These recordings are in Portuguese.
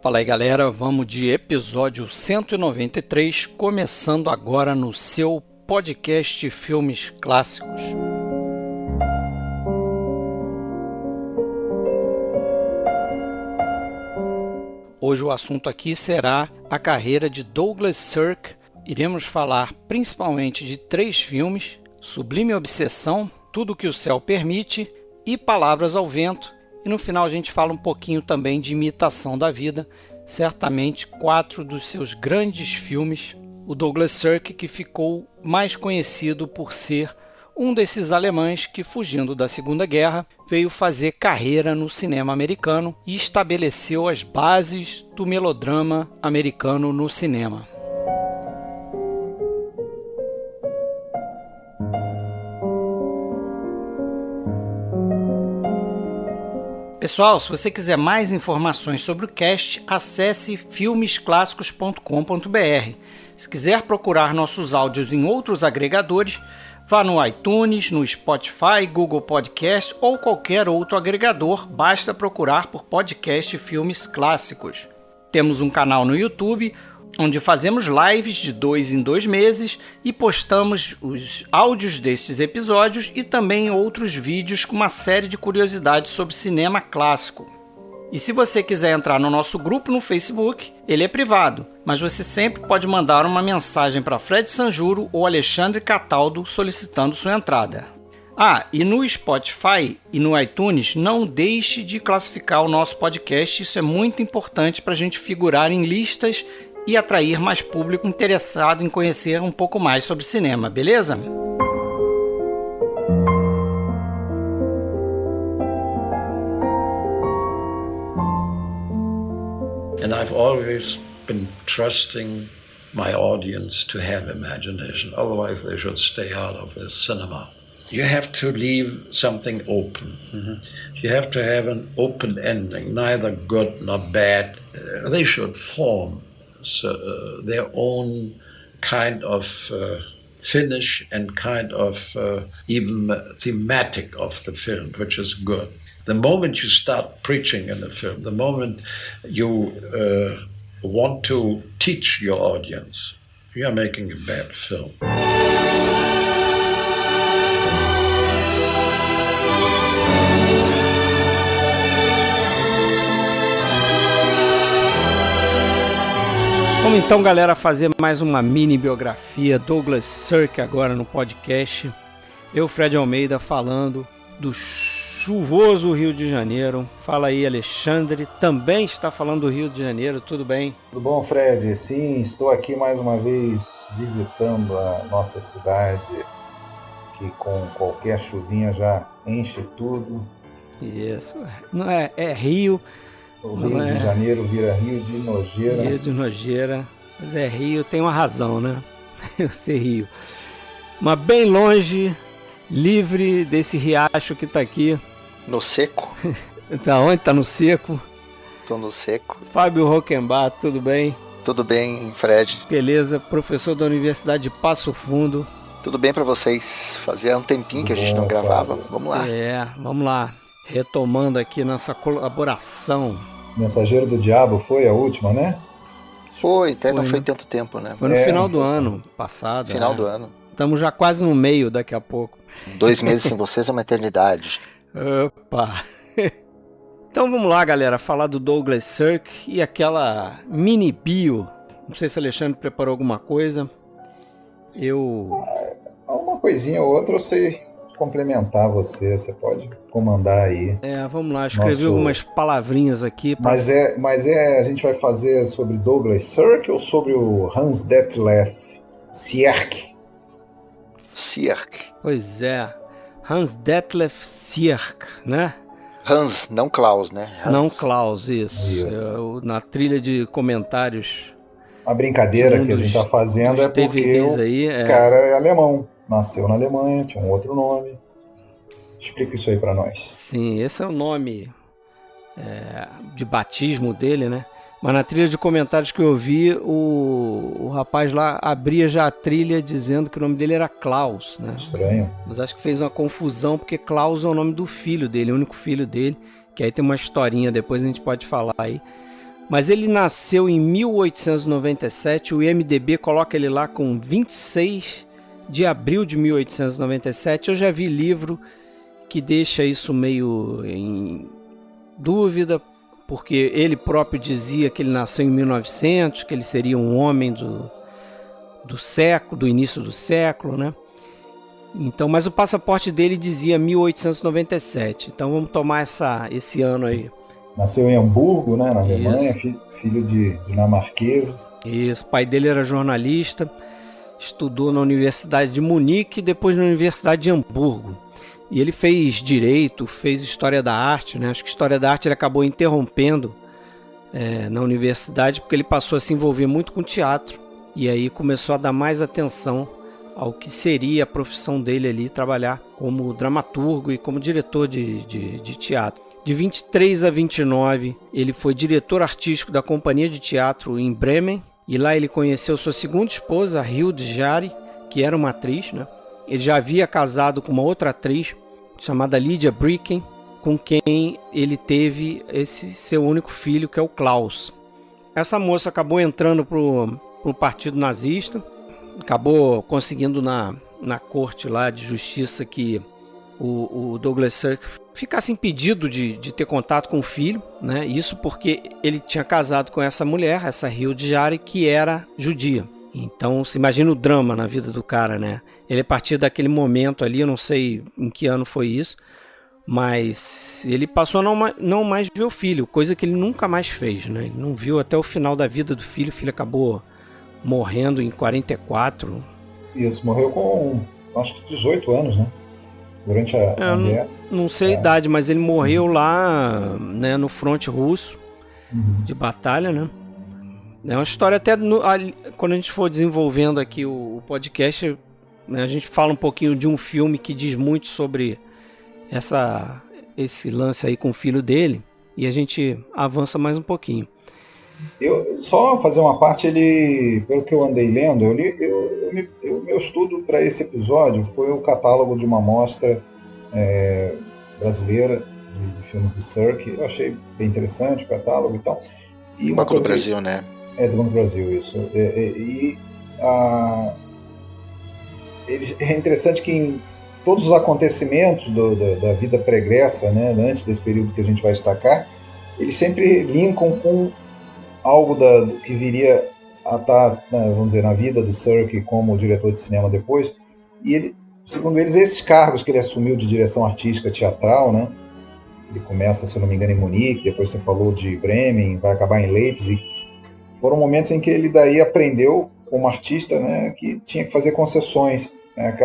Fala aí galera, vamos de episódio 193, começando agora no seu podcast Filmes Clássicos. Hoje o assunto aqui será a carreira de Douglas Sirk. Iremos falar principalmente de 3 filmes: Sublime Obsessão, Tudo que o Céu Permite e Palavras ao Vento. E no final a gente fala um pouquinho também de Imitação da Vida, certamente 4 dos seus grandes filmes. O Douglas Sirk, que ficou mais conhecido por ser um desses alemães que, fugindo da Segunda Guerra, veio fazer carreira no cinema americano e estabeleceu as bases do melodrama americano no cinema. Pessoal, se você quiser mais informações sobre o cast, acesse filmesclassicos.com.br. Se quiser procurar nossos áudios em outros agregadores, vá no iTunes, no Spotify, Google Podcast ou qualquer outro agregador, basta procurar por podcast Filmes Clássicos. Temos um canal no YouTube, onde fazemos lives de 2 em 2 meses e postamos os áudios destes episódios e também outros vídeos com uma série de curiosidades sobre cinema clássico. E se você quiser entrar no nosso grupo no Facebook, ele é privado, mas você sempre pode mandar uma mensagem para Fred Sanjuro ou Alexandre Cataldo solicitando sua entrada. E no Spotify e no iTunes, não deixe de classificar o nosso podcast, isso é muito importante para a gente figurar em listas e atrair mais público interessado em conhecer um pouco mais sobre cinema, beleza? And I've always been trusting my audience to have imagination, otherwise they should stay out of the cinema. You have to leave something open. Mm-hmm. You have to have an open ending, neither good nor bad. They should form their own kind of finish and kind of even thematic of the film, which is good. The moment you start preaching in a film, the moment you want to teach your audience, you are making a bad film. Vamos então, galera, fazer mais uma mini biografia Douglas Sirk agora no podcast. Eu, Fred Almeida, falando do chuvoso Rio de Janeiro. Fala aí, Alexandre, também está falando do Rio de Janeiro, tudo bem? Tudo bom, Fred? Sim, estou aqui mais uma vez visitando a nossa cidade, que com qualquer chuvinha já enche tudo. Isso, não é Rio. O Rio de Janeiro vira Rio de Nojeira. Rio de Nojeira, mas é Rio, tem uma razão, né? Eu sei Rio. Mas bem longe, livre desse riacho que tá aqui. No seco? Tá onde? Tá no seco? Tô no seco. Fábio Rockenbach, tudo bem? Tudo bem, Fred? Beleza, professor da Universidade de Passo Fundo. Tudo bem pra vocês? Fazia um tempinho que a gente não gravava. Fábio. Vamos lá. Vamos lá. Retomando aqui nossa colaboração. Mensageiro do Diabo foi a última, né? Foi, até não né? foi tanto tempo, né? Foi no final do ano passado. Final do ano. Estamos já quase no meio daqui a pouco. 2 meses sem vocês é uma eternidade. Opa! Então vamos lá, galera, falar do Douglas Sirk e aquela mini bio. Não sei se o Alexandre preparou alguma coisa. Uma coisinha ou outra eu sei complementar você pode comandar aí. Vamos lá, escrevi algumas palavrinhas aqui. Mas a gente vai fazer sobre Douglas Sirk ou sobre o Hans Detlef Sierck? Sierck. Pois é, Hans Detlef Sierck, né? Hans, não Klaus, né? Hans. Não Klaus, isso. Na trilha de comentários. A brincadeira que a gente tá fazendo é porque o cara é alemão. Nasceu na Alemanha, tinha um outro nome. Explica isso aí pra nós. Sim, esse é o nome de batismo dele, né? Mas na trilha de comentários que eu vi, o rapaz lá abria já a trilha dizendo que o nome dele era Klaus, né? Estranho. Mas acho que fez uma confusão, porque Klaus é o nome do filho dele, o único filho dele, que aí tem uma historinha, depois a gente pode falar aí. Mas ele nasceu em 1897, o IMDb coloca ele lá com 26 de abril de 1897. Eu já vi livro que deixa isso meio em dúvida, porque ele próprio dizia que ele nasceu em 1900, que ele seria um homem do século, do início do século, né? Então, mas o passaporte dele dizia 1897. Então vamos tomar esse ano aí. Nasceu em Hamburgo, né, na Alemanha, filho de dinamarqueses. Isso, o pai dele era jornalista, estudou na Universidade de Munique e depois na Universidade de Hamburgo. E ele fez direito, fez história da arte, né? Acho que história da arte ele acabou interrompendo na universidade, porque ele passou a se envolver muito com teatro. E aí começou a dar mais atenção ao que seria a profissão dele ali, trabalhar como dramaturgo e como diretor de teatro. De 23 a 29, ele foi diretor artístico da Companhia de Teatro em Bremen, e lá ele conheceu sua segunda esposa, Hilde Jari, que era uma atriz, né? Ele já havia casado com uma outra atriz, chamada Lydia Bricken, com quem ele teve esse seu único filho, que é o Klaus. Essa moça acabou entrando pro partido nazista, acabou conseguindo na corte lá de justiça que o Douglas Sirk ficasse impedido de ter contato com o filho, né? Isso porque ele tinha casado com essa mulher, essa Hilde Jari, que era judia. Então, você imagina o drama na vida do cara, né? Ele, a partir daquele momento ali, eu não sei em que ano foi isso, mas ele passou a não mais ver o filho, coisa que ele nunca mais fez, né? Ele não viu até o final da vida do filho. O filho acabou morrendo em 44. Isso, morreu com, acho que 18 anos, né? Durante a guerra. Não sei a idade, mas ele morreu lá, né, no fronte russo, de batalha, né? É uma história até, quando a gente for desenvolvendo aqui o podcast, né, a gente fala um pouquinho de um filme que diz muito sobre esse lance aí com o filho dele, e a gente avança mais um pouquinho. Eu só fazer uma parte, pelo que eu andei lendo, meu estudo para esse episódio foi o catálogo de uma mostra brasileira de filmes do Sirk. Eu achei bem interessante o catálogo e tal. E Banco do Brasil, né? Do Banco do Brasil, isso. É interessante que em todos os acontecimentos da vida pregressa, né, antes desse período que a gente vai destacar, eles sempre linkam com algo que viria a estar, vamos dizer, na vida do Sirk como diretor de cinema depois. E ele, segundo eles, esses cargos que ele assumiu de direção artística teatral, né? Ele começa, se eu não me engano, em Munique, depois você falou de Bremen, vai acabar em Leipzig. Foram momentos em que ele daí aprendeu, como artista, né, que tinha que fazer concessões, né?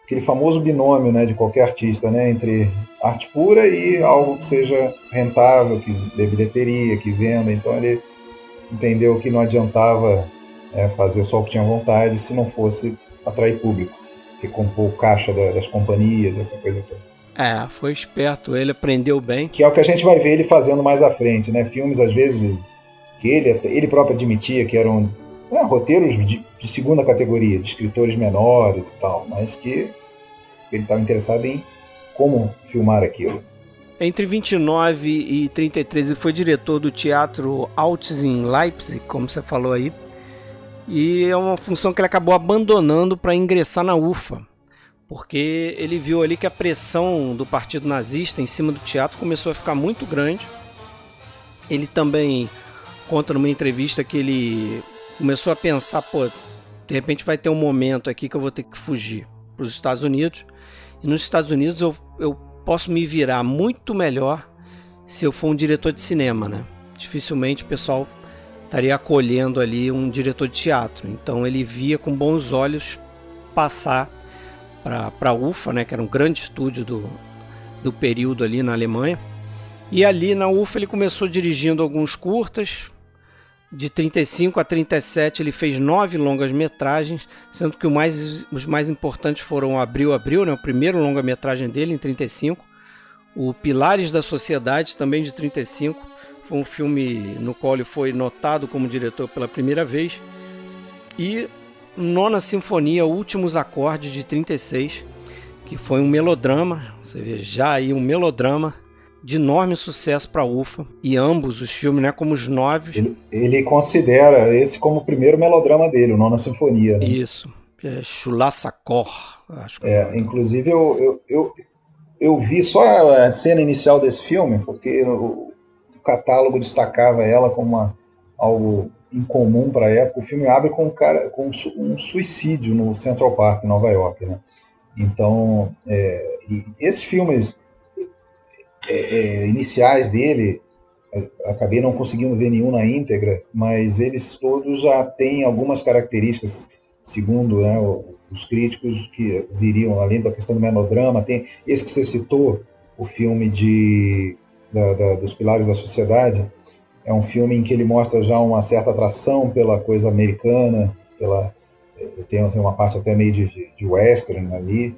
Aquele famoso binômio, né, de qualquer artista, né, entre arte pura e algo que seja rentável, que dê bilheteria, que venda. Então ele entendeu que não adiantava fazer só o que tinha vontade se não fosse atrair público, recompor o caixa das companhias, essa coisa toda. Foi esperto, ele aprendeu bem. Que é o que a gente vai ver ele fazendo mais à frente, né? Filmes, às vezes, que ele próprio admitia que eram roteiros de segunda categoria, de escritores menores e tal, mas que ele estava interessado em como filmar aquilo. Entre 29 e 33 ele foi diretor do Teatro Altes em Leipzig, como você falou aí, e é uma função que ele acabou abandonando para ingressar na UFA, porque ele viu ali que a pressão do partido nazista em cima do teatro começou a ficar muito grande. Ele também conta numa entrevista que ele começou a pensar, de repente vai ter um momento aqui que eu vou ter que fugir para os Estados Unidos, e nos Estados Unidos eu posso me virar muito melhor se eu for um diretor de cinema, né? Dificilmente o pessoal estaria acolhendo ali um diretor de teatro. Então ele via com bons olhos passar para a UFA, né, que era um grande estúdio do período ali na Alemanha. E ali na UFA ele começou dirigindo alguns curtas. De 35 a 37 ele fez 9 longas-metragens, sendo que os mais importantes foram Abril, né, o primeiro longa-metragem dele em 35, o Pilares da Sociedade, também de 35, foi um filme no qual ele foi notado como diretor pela primeira vez, e Nona Sinfonia, Últimos Acordes, de 36, que foi um melodrama, você vê já aí um melodrama, de enorme sucesso para a UFA, e ambos os filmes, né, como os 9. Ele considera esse como o primeiro melodrama dele, o Nona Sinfonia, né? Isso, Chulassacor, acho que é o nome. Inclusive eu vi só a cena inicial desse filme, porque o catálogo destacava ela como algo incomum para a época. O filme abre com um suicídio no Central Park, em Nova York, né? Então, e esses filmes iniciais dele, acabei não conseguindo ver nenhum na íntegra, mas eles todos já têm algumas características, segundo, né, os críticos, que viriam, além da questão do melodrama. Tem esse que você citou, o filme dos Pilares da Sociedade. É um filme em que ele mostra já uma certa atração pela coisa americana, tem uma parte até meio de western ali.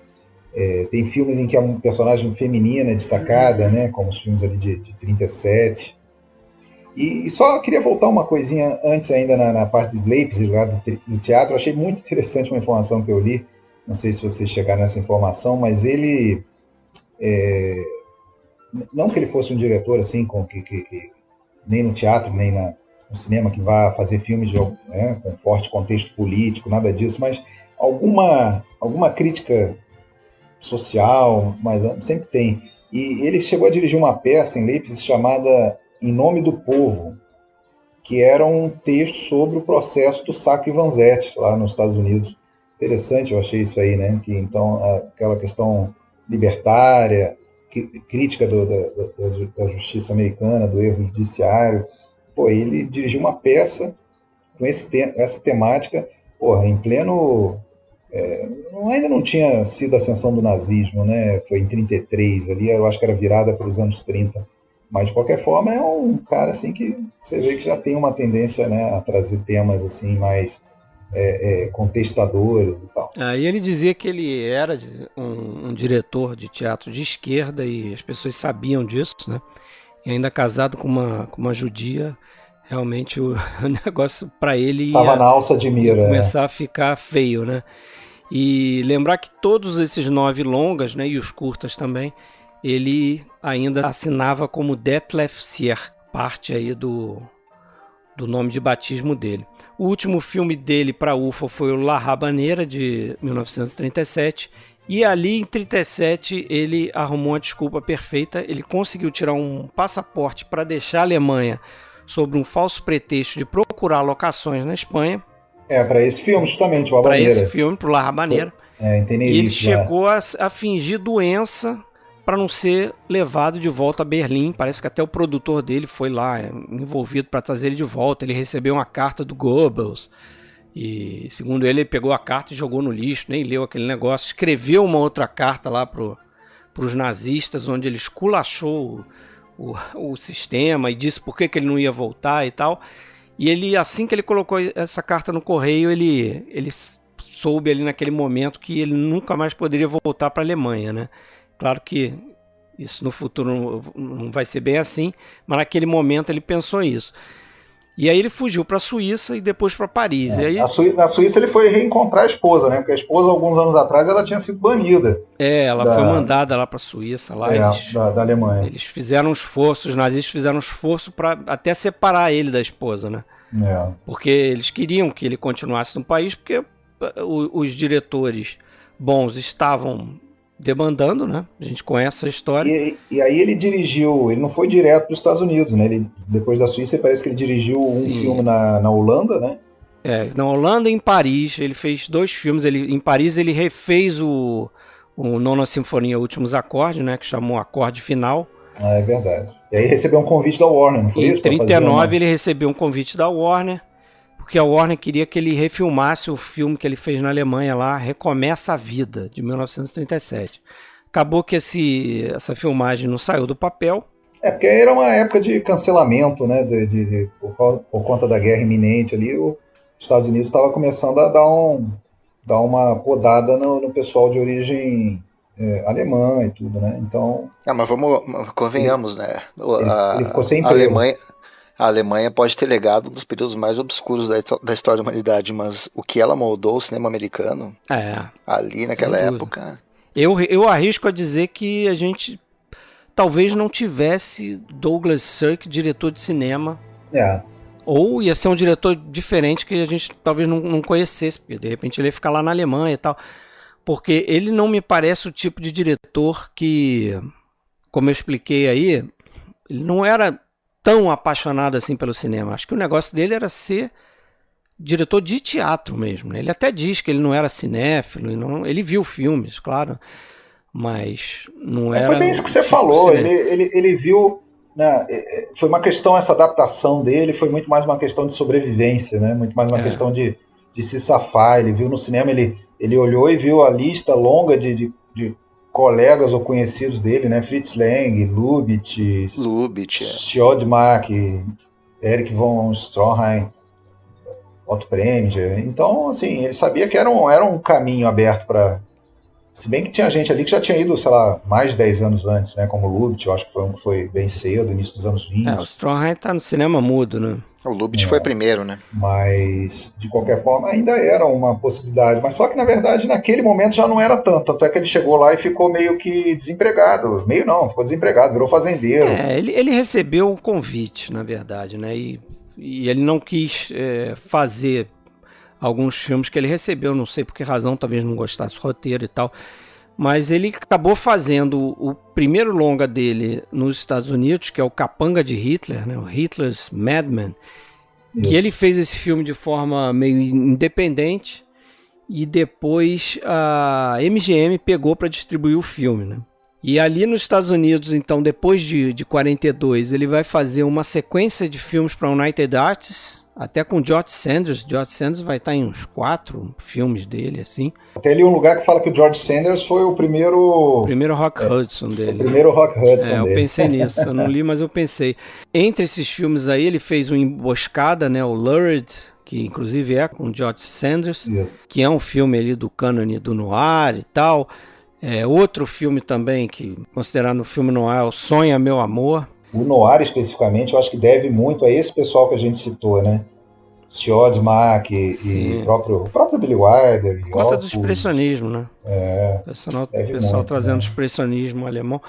Tem filmes em que a personagem feminina é destacada, né, como os filmes ali de 37. E só queria voltar uma coisinha antes ainda na parte de Leipzig, lá do teatro. Eu achei muito interessante uma informação que eu li, não sei se vocês chegaram nessa informação, mas ele, não que ele fosse um diretor assim, que nem no teatro, nem no cinema, que vá fazer filmes com forte contexto político, nada disso, mas alguma crítica social, mas sempre tem. E ele chegou a dirigir uma peça em Leipzig chamada Em Nome do Povo, que era um texto sobre o processo do saque Vanzetti, lá nos Estados Unidos. Interessante, eu achei isso aí, né? Que, então, aquela questão libertária, crítica da justiça americana, do erro judiciário. Pô, ele dirigiu uma peça com essa temática, porra, em pleno... ainda não tinha sido a ascensão do nazismo, né? Foi em 33, ali eu acho que era virada para os anos 30. Mas, de qualquer forma, é um cara assim que você vê que já tem uma tendência, né, a trazer temas assim mais contestadores e tal. E ele dizia que ele era um diretor de teatro de esquerda, e as pessoas sabiam disso, né? E ainda casado com uma judia, realmente o negócio para ele estava na alça de mira, começar a ficar feio, né? E lembrar que todos esses 9 longas, né, e os curtas também, ele ainda assinava como Detlef Sier, parte aí do nome de batismo dele. O último filme dele para a UFA foi o La Rabaneira, de 1937, e ali em 1937 ele arrumou uma desculpa perfeita. Ele conseguiu tirar um passaporte para deixar a Alemanha sob um falso pretexto de procurar locações na Espanha. Para esse filme, justamente, o Habaneira. Para esse filme, para o La Rabaneira. E ele chegou a fingir doença para não ser levado de volta a Berlim. Parece que até o produtor dele foi lá envolvido para trazer ele de volta. Ele recebeu uma carta do Goebbels e, segundo ele pegou a carta e jogou no lixo, nem leu aquele negócio. Escreveu uma outra carta lá para os nazistas, onde ele esculachou o sistema e disse por que ele não ia voltar e tal. E ele, assim que ele colocou essa carta no correio, ele soube ali naquele momento que ele nunca mais poderia voltar para a Alemanha, né? Claro que isso no futuro não vai ser bem assim, mas naquele momento ele pensou isso. E aí ele fugiu para a Suíça e depois para Paris. E aí... Na Suíça ele foi reencontrar a esposa, né? Porque a esposa, alguns anos atrás, ela tinha sido banida. Ela foi mandada lá para a Suíça. Lá da Alemanha. Eles fizeram um esforço, os nazistas fizeram um esforço para até separar ele da esposa, né? Porque eles queriam que ele continuasse no país, porque os diretores bons estavam demandando, né? A gente conhece a história. E aí ele dirigiu, ele não foi direto para os Estados Unidos, né? Ele, depois da Suíça, parece que ele dirigiu um filme na Holanda, né? Na Holanda e em Paris. Ele fez 2 filmes. Em Paris ele refez o Nona Sinfonia, Últimos Acordes, né? Que chamou Acorde Final. É verdade. E aí recebeu um convite da Warner, não foi isso? Em 1939 ele recebeu um convite da Warner, porque a Warner queria que ele refilmasse o filme que ele fez na Alemanha lá, Recomeça a Vida, de 1937. Acabou que essa filmagem não saiu do papel. Porque era uma época de cancelamento, né? Por conta da guerra iminente ali, os Estados Unidos estava começando a dar uma podada no pessoal de origem alemã e tudo, né? Então... mas convenhamos, né? Ele ficou sem emprego. A Alemanha pode ter legado um dos períodos mais obscuros da história da humanidade, mas o que ela moldou o cinema americano ali naquela época... Eu arrisco a dizer que a gente talvez não tivesse Douglas Sirk, diretor de cinema. Ou ia ser um diretor diferente que a gente talvez não conhecesse, porque de repente ele ia ficar lá na Alemanha e tal. Porque ele não me parece o tipo de diretor que, como eu expliquei aí, ele não era tão apaixonado assim pelo cinema. Acho que o negócio dele era ser diretor de teatro mesmo, né? Ele até diz que ele não era cinéfilo, ele viu filmes, claro, mas não era... Foi bem isso que você falou, ele viu... Né, foi uma questão, essa adaptação dele foi muito mais uma questão de sobrevivência, né? Muito mais uma questão de se safar. Ele viu no cinema, ele olhou e viu a lista longa de colegas ou conhecidos dele, né? Fritz Lang, Lubitsch, Siodmak, Erich von Stroheim, Otto Preminger. Então, assim, ele sabia que era um caminho aberto para... Se bem que tinha gente ali que já tinha ido, sei lá, mais de 10 anos antes, né? Como o Lubitsch, eu acho que foi um que foi bem cedo, início dos anos 20. O Stroheim tá no cinema mudo, né? O Lubitsch foi primeiro, né? Mas, de qualquer forma, ainda era uma possibilidade. Mas só que, na verdade, naquele momento já não era tanto. Tanto é que ele chegou lá e ficou meio que desempregado. Meio não, ficou desempregado, virou fazendeiro. Ele recebeu o convite, na verdade, né? E ele não quis fazer alguns filmes que ele recebeu, não sei por que razão, talvez não gostasse do roteiro e tal. Mas ele acabou fazendo o primeiro longa dele nos Estados Unidos, que é o Capanga de Hitler, né? O Hitler's Madman, que ele fez esse filme de forma meio independente e depois a MGM pegou para distribuir o filme, né? E ali nos Estados Unidos, então, depois de 42, ele vai fazer uma sequência de filmes para United Artists, até com George Sanders. George Sanders vai estar em uns 4 filmes dele, assim. Tem ali um lugar que fala que o George Sanders foi o primeiro... O primeiro Rock Hudson dele. O primeiro Rock Hudson dele. Eu pensei nisso, eu não li, mas eu pensei. Entre esses filmes aí, ele fez uma Emboscada, né, o Lurid, que inclusive é com George Sanders, que é um filme ali do cânone do noir e tal. Outro filme também, que considerado um filme noir, o Sonha Meu Amor. O noir, especificamente, eu acho que deve muito a esse pessoal que a gente citou, né? Siodmak e o próprio Billy Wilder. Conta do expressionismo, né? O pessoal trazendo né? expressionismo alemão.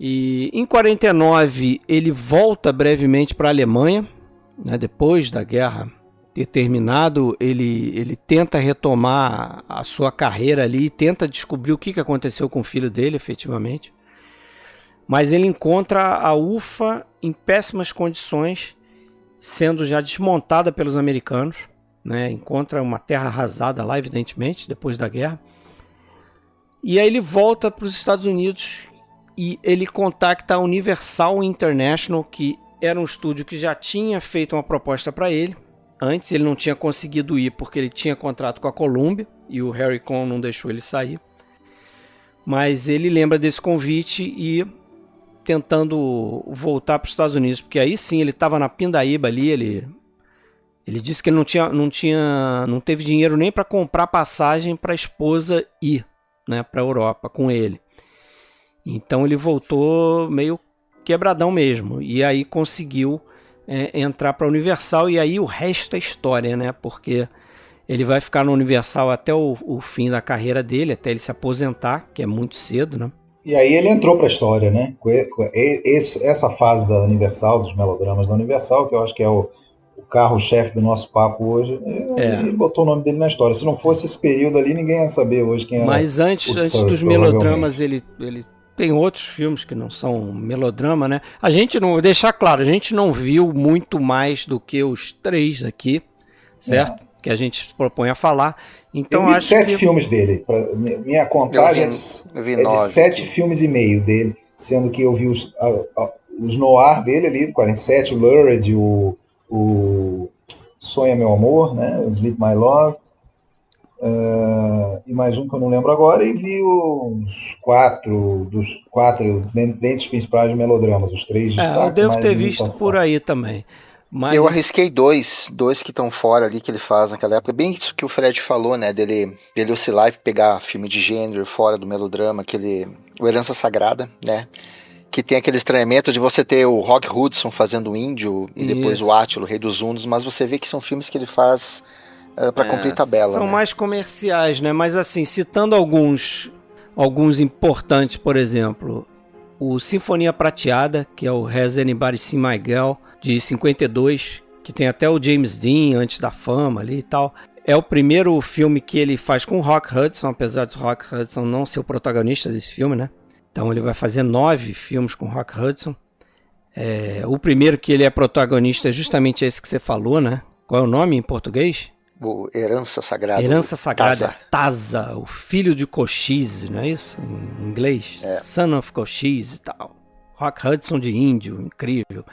E em 49 ele volta brevemente para a Alemanha, né? Depois da guerra ter terminado, ele tenta retomar a sua carreira ali, tenta descobrir o que aconteceu com o filho dele, efetivamente. Mas ele encontra a UFA em péssimas condições, sendo já desmontada pelos americanos, né? Encontra uma terra arrasada lá, evidentemente, depois da guerra. E aí ele volta para os Estados Unidos e ele contacta a Universal International, que era um estúdio que já tinha feito uma proposta para ele. Antes ele não tinha conseguido ir porque ele tinha contrato com a Columbia e o Harry Cohn não deixou ele sair. Mas ele lembra desse convite e tentando voltar para os Estados Unidos, porque aí sim ele estava na pindaíba ali, ele disse que ele não teve dinheiro nem para comprar passagem para a esposa ir, né, para a Europa com ele. Então ele voltou meio quebradão mesmo, e aí conseguiu entrar para a Universal, e aí o resto é história, né, porque ele vai ficar na Universal até o fim da carreira dele, até ele se aposentar, que é muito cedo, né. E aí ele entrou para a história, né? Essa fase da Universal, dos melodramas da Universal, que eu acho que é o carro-chefe do nosso papo hoje, ele botou o nome dele na história. Se não fosse esse período ali, ninguém ia saber hoje quem era. Mas antes dos melodramas, ele tem outros filmes que não são melodrama, né? A gente não, deixar claro, a gente não viu muito mais do que os 3 aqui, certo? Que a gente se propõe a falar. Então, eu vi 7 filmes dele. Minha contagem é de 7 filmes e meio dele, sendo que eu vi os noir dele ali, 47, o Lurid, o Sonha Meu Amor, né? O Sleep My Love, e mais um que eu não lembro agora, e vi os 4 dentre os principais melodramas, os 3 destaques. Eu devo ter visto por aí também. Mas... Eu arrisquei dois que estão fora ali que ele faz naquela época. Bem isso que o Fred falou, né? Dele oscilar e pegar filme de gênero fora do melodrama, o Herança Sagrada, né? Que tem aquele estranhamento de você ter o Rock Hudson fazendo o Índio e depois o Átilo, o Rei dos Hunos, mas você vê que são filmes que ele faz para cumprir tabela. São, né, mais comerciais, né? Mas assim, citando alguns importantes, por exemplo, o Sinfonia Prateada, que é o Has Anybody Seen My Girl, de 52, que tem até o James Dean antes da fama ali e tal. É o primeiro filme que ele faz com o Rock Hudson, apesar de o Rock Hudson não ser o protagonista desse filme, né? Então ele vai fazer 9 filmes com o Rock Hudson. O primeiro que ele é protagonista é justamente esse que você falou, né? Qual é o nome em português? O Herança Sagrada. Herança Sagrada. Taza, o filho de Cochise, não é isso? Em inglês. Son of Cochise e tal. Rock Hudson de índio, incrível.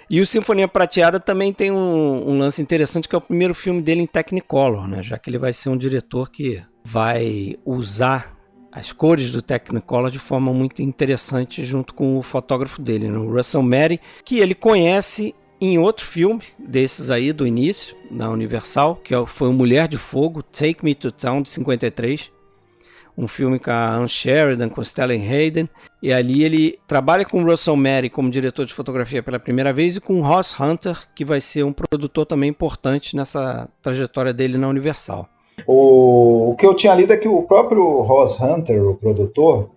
E o Sinfonia Prateada também tem um lance interessante, que é o primeiro filme dele em Technicolor, né? Já que ele vai ser um diretor que vai usar as cores do Technicolor de forma muito interessante junto com o fotógrafo dele, né? O Russell Mary, que ele conhece em outro filme desses aí do início, na Universal, que foi o Mulher de Fogo, Take Me to Town, de 53. Um filme com a Ann Sheridan, com Stellan Hayden, e ali ele trabalha com o Russell Mary como diretor de fotografia pela primeira vez, e com o Ross Hunter, que vai ser um produtor também importante nessa trajetória dele na Universal. O que eu tinha lido é que o próprio Ross Hunter, o produtor,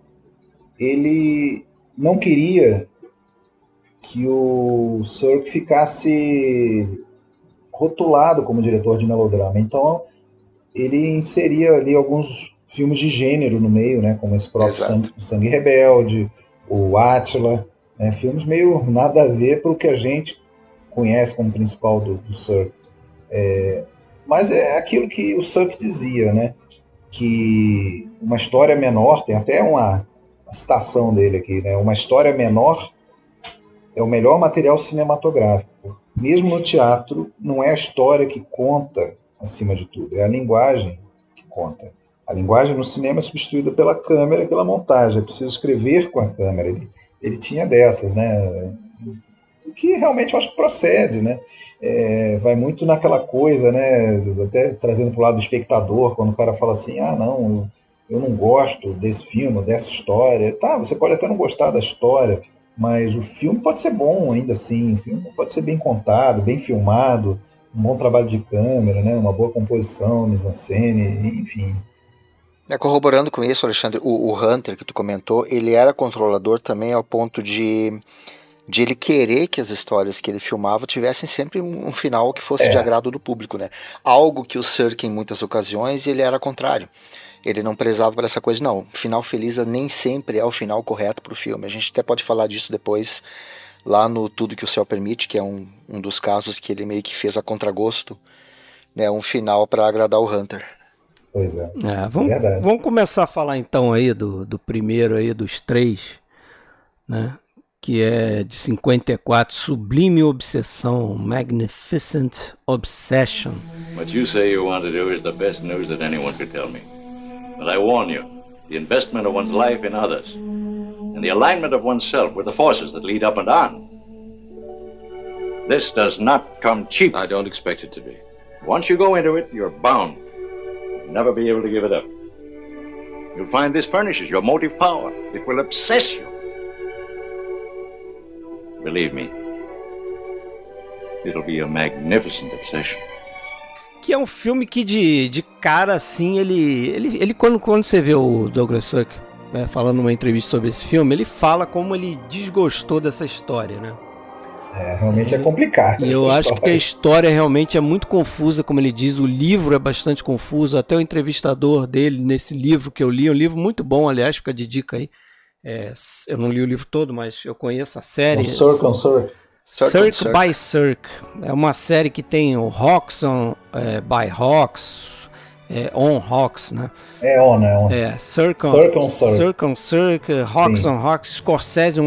ele não queria que o Sirk ficasse rotulado como diretor de melodrama, então ele inseria ali alguns filmes de gênero no meio, né, como esse próprio Sangue Rebelde, o Átila, né, filmes meio nada a ver para o que a gente conhece como principal do Sirk. Mas é aquilo que o Sirk dizia, né, que uma história menor, tem até uma citação dele aqui, né, uma história menor é o melhor material cinematográfico. Mesmo no teatro, não é a história que conta acima de tudo, é a linguagem que conta. A linguagem no cinema é substituída pela câmera e pela montagem. É preciso escrever com a câmera. Ele tinha dessas, né? O que realmente eu acho que procede, né? Vai muito naquela coisa, né? Até trazendo para o lado do espectador, quando o cara fala assim, não, eu não gosto desse filme, dessa história. Tá, você pode até não gostar da história, mas o filme pode ser bom ainda assim. O filme pode ser bem contado, bem filmado, um bom trabalho de câmera, né? Uma boa composição, mise-en-scène, enfim. Corroborando com isso, Alexandre, o Hunter que tu comentou, ele era controlador também ao ponto de ele querer que as histórias que ele filmava tivessem sempre um final que fosse de agrado do público, né? Algo que o Sirk, em muitas ocasiões, ele era contrário. Ele não prezava por essa coisa, não. Final feliz nem sempre é o final correto para o filme. A gente até pode falar disso depois, lá no Tudo que o Céu Permite, que é um dos casos que ele meio que fez a contragosto, né? Um final para agradar o Hunter. Pois é. Vamos começar a falar então aí do primeiro aí dos 3, né? Que é de 54, Sublime Obsessão, Magnificent Obsession. What you say you want to do is the best news that anyone could tell me. But I warn you, the investment of one's life in others, and the alignment of oneself with the forces that lead up and on. This does not come cheap. I don't expect it to be. Once you go into it, you're bound. Never be able to give it up. You'll find this furnishes your motive power. It will obsess you. Believe me, it'll be a magnificent obsession. Que é um filme que de cara assim, ele quando você vê o Douglas Sirk falando numa entrevista sobre esse filme, ele fala como ele desgostou dessa história, né? Realmente é complicado. E eu acho que a história realmente é muito confusa, como ele diz, o livro é bastante confuso, até o entrevistador dele, nesse livro que eu li, é um livro muito bom, aliás, fica de dica aí. Eu não li o livro todo, mas eu conheço a série. Cirque on Cirque. Cirque by Cirque. É uma série que tem o Hawks by Hawks, on Hawks, né? Cirque on Cirque. Cirque on Cirque, Hawks on Hawks, Scorsese,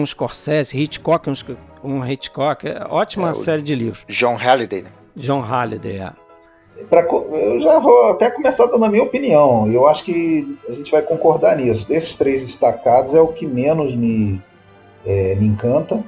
Hitchcock, um Hitchcock. Ótima série de livros. John Halliday, né? John Halliday, Eu já vou até começar dando a minha opinião. Eu acho que a gente vai concordar nisso. Desses 3 destacados é o que menos me encanta,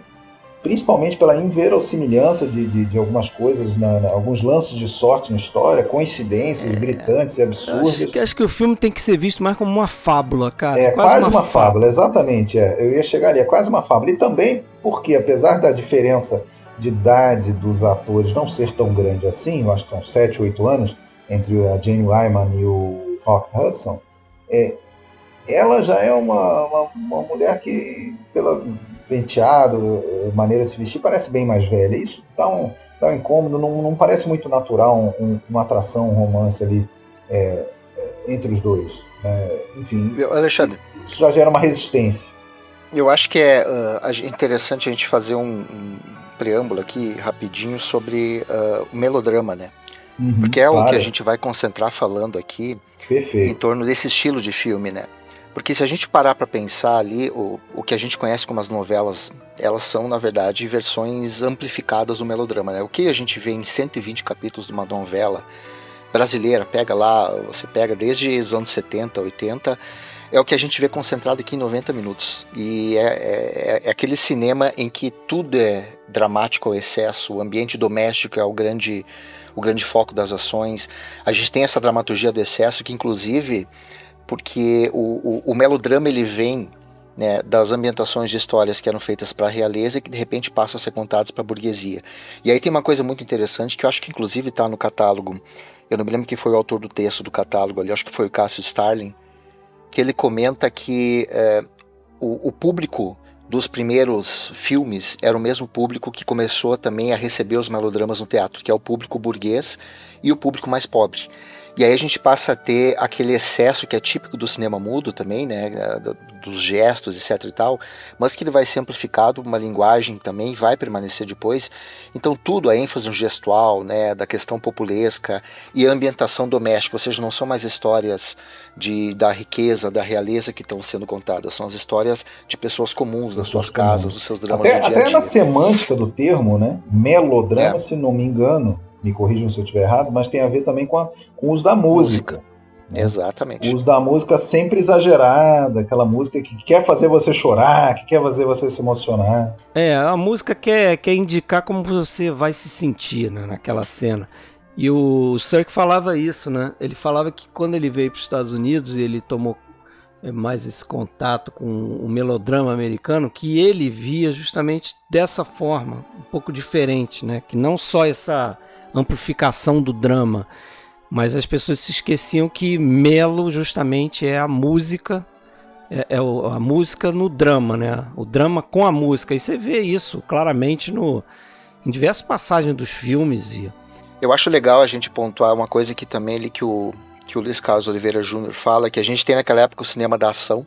principalmente pela inverossimilhança de algumas coisas, alguns lances de sorte na história, coincidências gritantes e absurdas. Acho que o filme tem que ser visto mais como uma fábula, cara. É quase uma fábula, exatamente. Eu ia chegar ali, é quase uma fábula. E também porque, apesar da diferença de idade dos atores não ser tão grande assim, eu acho que são 7, 8 anos, entre a Jane Wyman e o Rock Hudson, ela já é uma mulher que, pelo penteado, maneira de se vestir, parece bem mais velha. Isso dá um incômodo, não parece muito natural uma atração, um romance ali entre os dois. Enfim, Alexandre, isso já gera uma resistência. eu acho que é interessante a gente fazer um preâmbulo aqui rapidinho sobre o melodrama, né? Porque é o que a gente vai concentrar falando aqui. Perfeito. Em torno desse estilo de filme, né? Porque se a gente parar para pensar ali, o que a gente conhece como as novelas, elas são, na verdade, versões amplificadas do melodrama, né? O que a gente vê em 120 capítulos de uma novela brasileira, você pega desde os anos 70, 80, é o que a gente vê concentrado aqui em 90 minutos. E é aquele cinema em que tudo é dramático ao excesso, o ambiente doméstico é o grande foco das ações. A gente tem essa dramaturgia do excesso que, inclusive, porque o melodrama ele vem, né, das ambientações de histórias que eram feitas para a realeza e que de repente passam a ser contadas para a burguesia. E aí tem uma coisa muito interessante que eu acho que inclusive está no catálogo. Eu não me lembro quem foi o autor do texto do catálogo ali, acho que foi o Cássio Starling, que ele comenta que o público dos primeiros filmes era o mesmo público que começou também a receber os melodramas no teatro, que é o público burguês e o público mais pobre. E aí a gente passa a ter aquele excesso que é típico do cinema mudo também, né, dos gestos, etc e tal, mas que ele vai ser amplificado, uma linguagem também vai permanecer depois. Então tudo, a ênfase no gestual, né, da questão populesca e a ambientação doméstica, ou seja, não são mais histórias da riqueza, da realeza que estão sendo contadas, são as histórias de pessoas comuns, das suas casas, dos seus dramas do dia a dia. Até na semântica do termo, né, melodrama, se não me engano, me corrijam se eu estiver errado, mas tem a ver também com o uso da música. Né? Exatamente. O uso da música sempre exagerada, aquela música que quer fazer você chorar, que quer fazer você se emocionar. A música quer indicar como você vai se sentir, né, naquela cena. E o Sirk falava isso, né? Ele falava que quando ele veio para os Estados Unidos e ele tomou mais esse contato com o melodrama americano, que ele via justamente dessa forma, um pouco diferente, né? Que não só essa amplificação do drama, mas as pessoas se esqueciam que melo justamente é a música, a música no drama, né? O drama com a música, e você vê isso claramente em diversas passagens dos filmes. Eu acho legal a gente pontuar uma coisa que também ali que o Luiz Carlos Oliveira Jr. fala, que a gente tem naquela época o cinema da ação,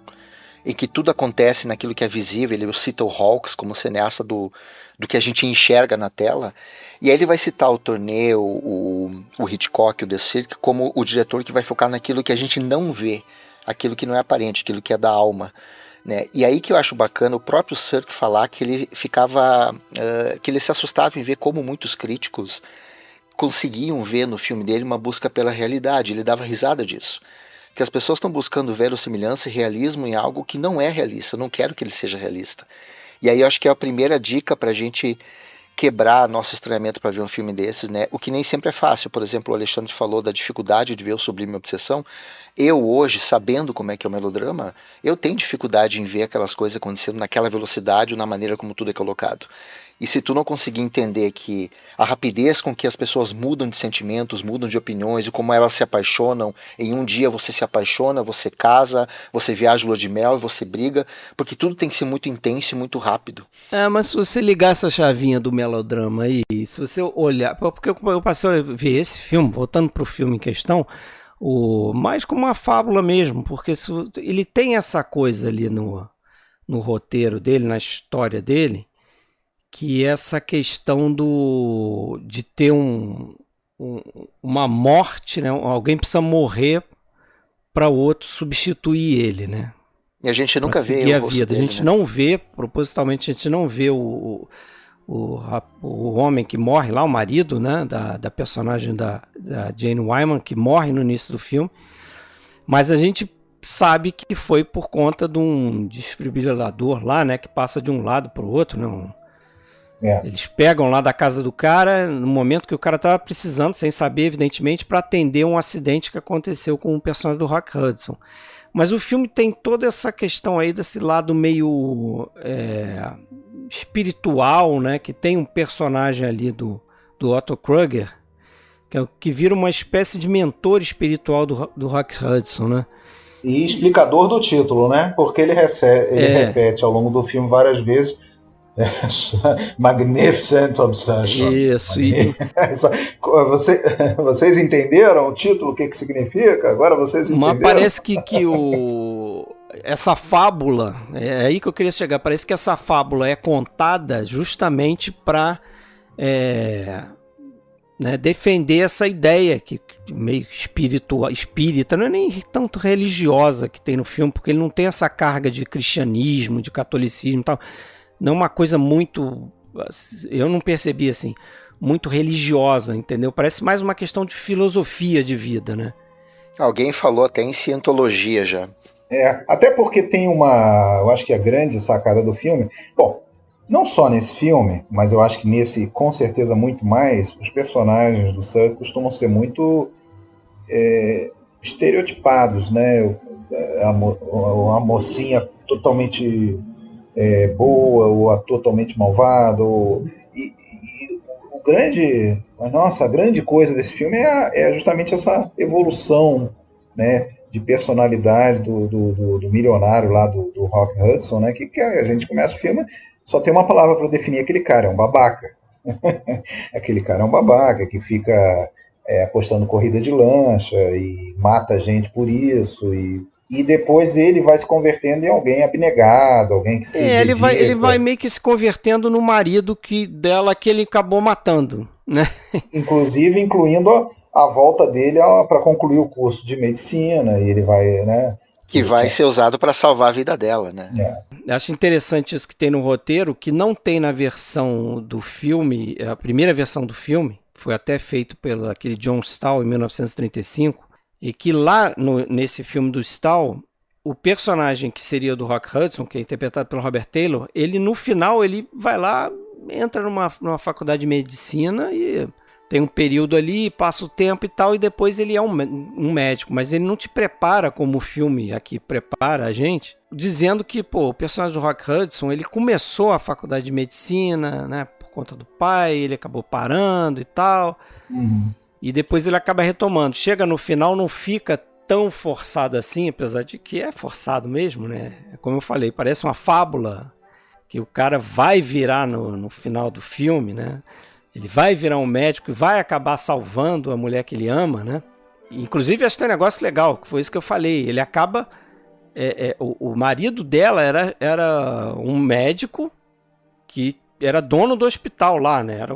em que tudo acontece naquilo que é visível. Ele cita o Hawks como cineasta do que a gente enxerga na tela, e aí ele vai citar o Tourneur, o Hitchcock, o De Sirk, como o diretor que vai focar naquilo que a gente não vê, aquilo que não é aparente, aquilo que é da alma, né? E aí que eu acho bacana o próprio Sirk falar que ele que ele se assustava em ver como muitos críticos conseguiam ver no filme dele uma busca pela realidade. Ele dava risada disso, que as pessoas estão buscando verossimilhança e realismo em algo que não é realista. Eu não quero que ele seja realista. E aí eu acho que é a primeira dica para a gente quebrar nosso estranhamento para ver um filme desses, né? O que nem sempre é fácil. Por exemplo, o Alexandre falou da dificuldade de ver o Sublime Obsessão. Eu hoje, sabendo como é que é o melodrama, eu tenho dificuldade em ver aquelas coisas acontecendo naquela velocidade ou na maneira como tudo é colocado. E se tu não conseguir entender que a rapidez com que as pessoas mudam de sentimentos, mudam de opiniões e como elas se apaixonam, em um dia você se apaixona, você casa, você viaja lua de mel e você briga, porque tudo tem que ser muito intenso e muito rápido. Mas se você ligar essa chavinha do melodrama aí, se você olhar, porque eu passei a ver esse filme, voltando para o filme em questão, mais como uma fábula mesmo, porque ele tem essa coisa ali no roteiro dele, na história dele, que é essa questão de ter uma morte, né? Alguém precisa morrer para o outro substituir ele, né? E a gente nunca vê a vida. Dele, a gente, né? Não vê, propositalmente, a gente não vê o homem que morre lá, o marido, né, da personagem da Jane Wyman, que morre no início do filme, mas a gente sabe que foi por conta de um desfibrilador lá, né, que passa de um lado para o outro, né? Eles pegam lá da casa do cara no momento que o cara estava precisando, sem saber, evidentemente, para atender um acidente que aconteceu com o personagem do Rock Hudson. Mas o filme tem toda essa questão aí desse lado meio espiritual, né? Que tem um personagem ali do Otto Kruger, que vira uma espécie de mentor espiritual do Rock Hudson, né? E explicador do título, né? Porque ele repete ao longo do filme várias vezes Magnificent Obsession. Isso. Vocês entenderam o título, o que significa? Agora vocês entenderam? Mas parece que essa fábula, é aí que eu queria chegar, parece que essa fábula é contada justamente para defender essa ideia que meio espírita, não é nem tanto religiosa que tem no filme, porque ele não tem essa carga de cristianismo, de catolicismo e tal. Não é uma coisa muito, eu não percebi assim, muito religiosa, entendeu? Parece mais uma questão de filosofia de vida, né? Alguém falou até em cientologia já. Até porque tem eu acho que a grande sacada do filme, bom, não só nesse filme, mas eu acho que nesse, com certeza, muito mais, os personagens do Sir costumam ser muito estereotipados, né? A mocinha totalmente boa, ou a totalmente malvado, e a grande coisa desse filme é justamente essa evolução, né, de personalidade do milionário lá do Rock Hudson, né, que a gente começa o filme, só tem uma palavra para definir aquele cara, é um babaca. Aquele cara é um babaca que fica apostando corrida de lancha e mata gente por isso, e depois ele vai se convertendo em alguém abnegado, alguém que se dedica. Ele vai meio que se convertendo no marido dela que ele acabou matando, né? Inclusive incluindo a volta dele para concluir o curso de medicina, e ele vai, né? Que vai ser usado para salvar a vida dela, né? Acho interessante isso que tem no roteiro, que não tem na versão do filme, a primeira versão do filme, foi até feito pelo aquele John Stahl em 1935, e que lá nesse filme do Stahl, o personagem que seria do Rock Hudson, que é interpretado pelo Robert Taylor, ele no final ele vai lá, entra numa faculdade de medicina e tem um período ali, passa o tempo e tal, e depois ele é um médico, mas ele não te prepara como o filme aqui prepara a gente, dizendo que o personagem do Rock Hudson, ele começou a faculdade de medicina, né, por conta do pai, ele acabou parando e tal, e depois ele acaba retomando. Chega no final, não fica tão forçado assim, apesar de que é forçado mesmo, né? Como eu falei, parece uma fábula que o cara vai virar no final do filme, né? Ele vai virar um médico e vai acabar salvando a mulher que ele ama, né? Inclusive, acho que tem um negócio legal, que foi isso que eu falei. Ele acaba... o marido dela era um médico que era dono do hospital lá, né? Era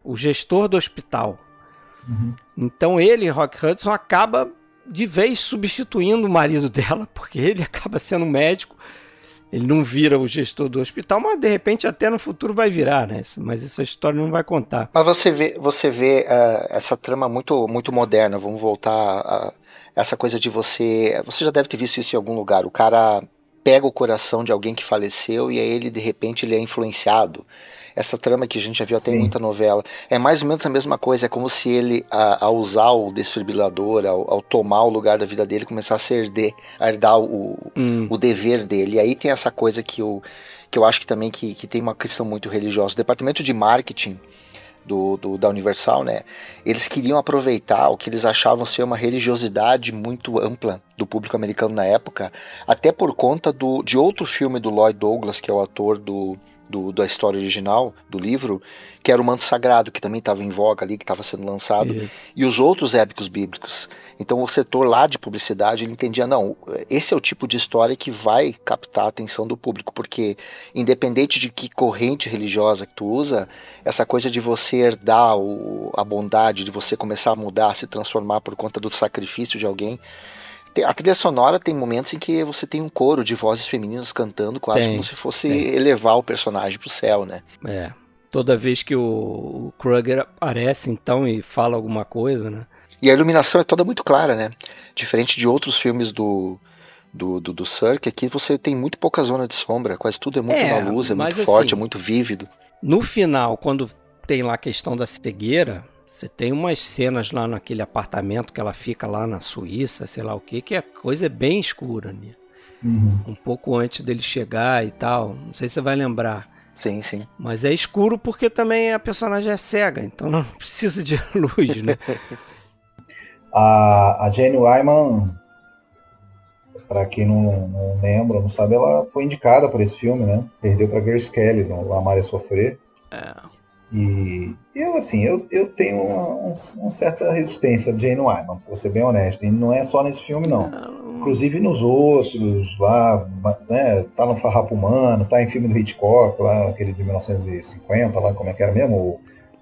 o gestor do hospital. Então ele, Rock Hudson, acaba de vez substituindo o marido dela, porque ele acaba sendo médico. Ele não vira o gestor do hospital, mas de repente até no futuro vai virar, né? Mas essa história não vai contar. Mas você vê essa trama muito, muito moderna. Vamos voltar a essa coisa de você já deve ter visto isso em algum lugar. O cara pega o coração de alguém que faleceu e aí ele de repente ele é influenciado. Essa trama que a gente já viu até em muita novela. É mais ou menos a mesma coisa. É como se ele, ao usar o desfibrilador, ao tomar o lugar da vida dele, começasse a herdar o dever dele. E aí tem essa coisa que eu acho que também que tem uma questão muito religiosa. O departamento de marketing da Universal, né? Eles queriam aproveitar o que eles achavam ser uma religiosidade muito ampla do público americano na época, até por conta de outro filme do Lloyd Douglas, que é o ator da história original do livro, que era o Manto Sagrado, que também estava em voga ali, que estava sendo lançado, e os outros épicos bíblicos. Então o setor lá de publicidade, ele entendia, não, esse é o tipo de história que vai captar a atenção do público, porque independente de que corrente religiosa que tu usa, essa coisa de você herdar a bondade, de você começar a mudar, se transformar por conta do sacrifício de alguém. A trilha sonora tem momentos em que você tem um coro de vozes femininas cantando, quase como se fosse elevar o personagem pro céu, né? Toda vez que o Kruger aparece, então, e fala alguma coisa, né? E a iluminação é toda muito clara, né? Diferente de outros filmes do Sir, que aqui você tem muito pouca zona de sombra, quase tudo é muito na luz, é muito forte, assim, é muito vívido. No final, quando tem lá a questão da cegueira, você tem umas cenas lá naquele apartamento que ela fica lá na Suíça, sei lá o que a coisa é bem escura, né? Um pouco antes dele chegar e tal, não sei se você vai lembrar. Sim. Mas é escuro porque também a personagem é cega, então não precisa de luz, né? A Jane Wyman Para quem não lembra, não sabe, ela foi indicada por esse filme, né? Perdeu para Grace Kelly, no Amar e Sofrer. E eu, assim, eu tenho uma certa resistência a Jane Wyman, vou ser bem honesto. E não é só nesse filme, não. Inclusive nos outros, lá, né? Tá no Farrapo Humano, tá em filme do Hitchcock, lá, aquele de 1950, lá, como é que era mesmo?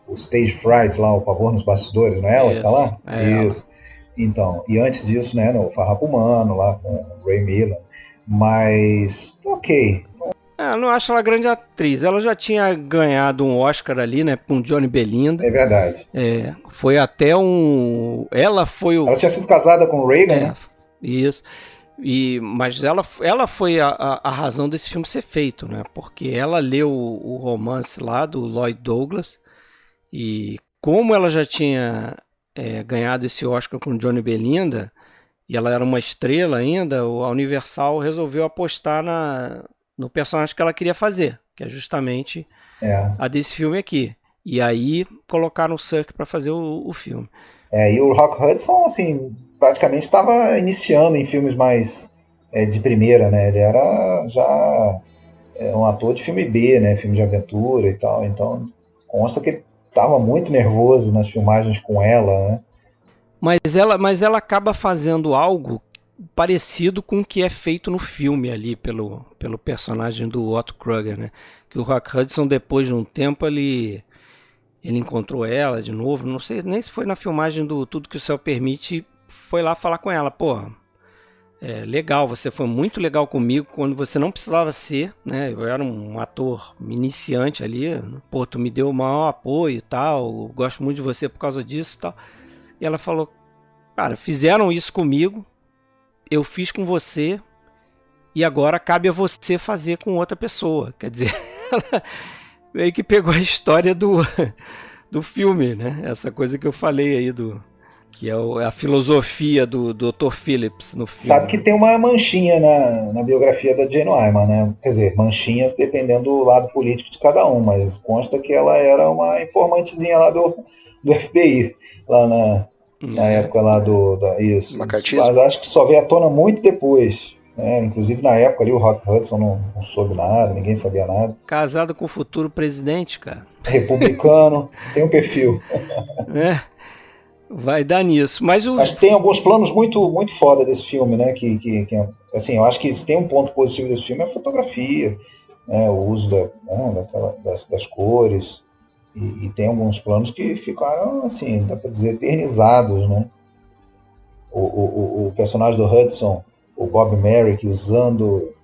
O Stage Fright, lá, o Pavor nos Bastidores, não é ela que tá lá? Isso. Então, e antes disso, né, no Farrapo Humano, lá com o Ray Milland. Mas, ok. Eu não acho ela grande atriz. Ela já tinha ganhado um Oscar ali, né, com Johnny Belinda. É verdade. Foi até um... Ela tinha sido casada com o Reagan, né? Isso. Mas ela foi a razão desse filme ser feito, né? Porque ela leu o romance lá do Lloyd Douglas e como ela já tinha ganhado esse Oscar com Johnny Belinda e ela era uma estrela ainda, a Universal resolveu apostar no personagem que ela queria fazer, que é justamente a desse filme aqui. E aí colocaram o Sirk para fazer o filme. E o Rock Hudson, assim, praticamente estava iniciando em filmes mais de primeira, né? Ele era já um ator de filme B, né? Filme de aventura e tal. Então, consta que ele estava muito nervoso nas filmagens com ela, né? Mas ela acaba fazendo algo parecido com o que é feito no filme ali pelo personagem do Otto Kruger, né? Que o Rock Hudson, depois de um tempo, ele encontrou ela de novo, não sei nem se foi na filmagem do Tudo que o Céu Permite, foi lá falar com ela, pô, legal, você foi muito legal comigo quando você não precisava ser, né? Eu era um ator iniciante ali, pô, tu me deu o maior apoio e tal, eu gosto muito de você por causa disso e tal. E ela falou, cara, fizeram isso comigo, eu fiz com você e agora cabe a você fazer com outra pessoa. Quer dizer, ela meio que pegou a história do filme, né? Essa coisa que eu falei aí, que é a filosofia do Dr. Phillips no filme. Sabe que tem uma manchinha na biografia da Jane Wyman, né? Quer dizer, manchinhas dependendo do lado político de cada um, mas consta que ela era uma informantezinha lá do FBI, lá na época lá isso. Mas acho que só veio à tona muito depois. Inclusive na época ali o Rock Hudson não soube nada, ninguém sabia nada. Casado com o futuro presidente, cara. Republicano, tem um perfil. Vai dar nisso. Mas tem alguns planos muito, muito foda desse filme, né? Que assim, eu acho que se tem um ponto positivo desse filme é a fotografia, né? O uso das cores. E tem alguns planos que ficaram, assim, dá pra dizer, eternizados, né? O personagem do Hudson, o Bob Merrick, usando